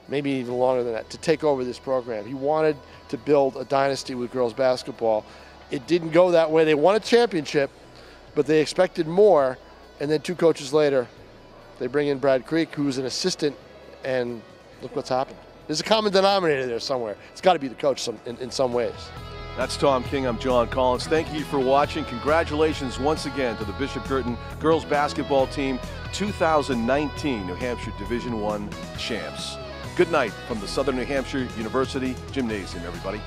maybe even longer than that, to take over this program. He wanted to build a dynasty with girls basketball. It didn't go that way. They won a championship, but they expected more. And then 2 coaches later, they bring in Brad Creek, who's an assistant, and look what's happened. There's a common denominator there somewhere. It's got to be the coach in some ways. That's Tom King. I'm John Collins. Thank you for watching. Congratulations once again to the Bishop Guertin girls basketball team, 2019 New Hampshire Division I champs. Good night from the Southern New Hampshire University Gymnasium, everybody.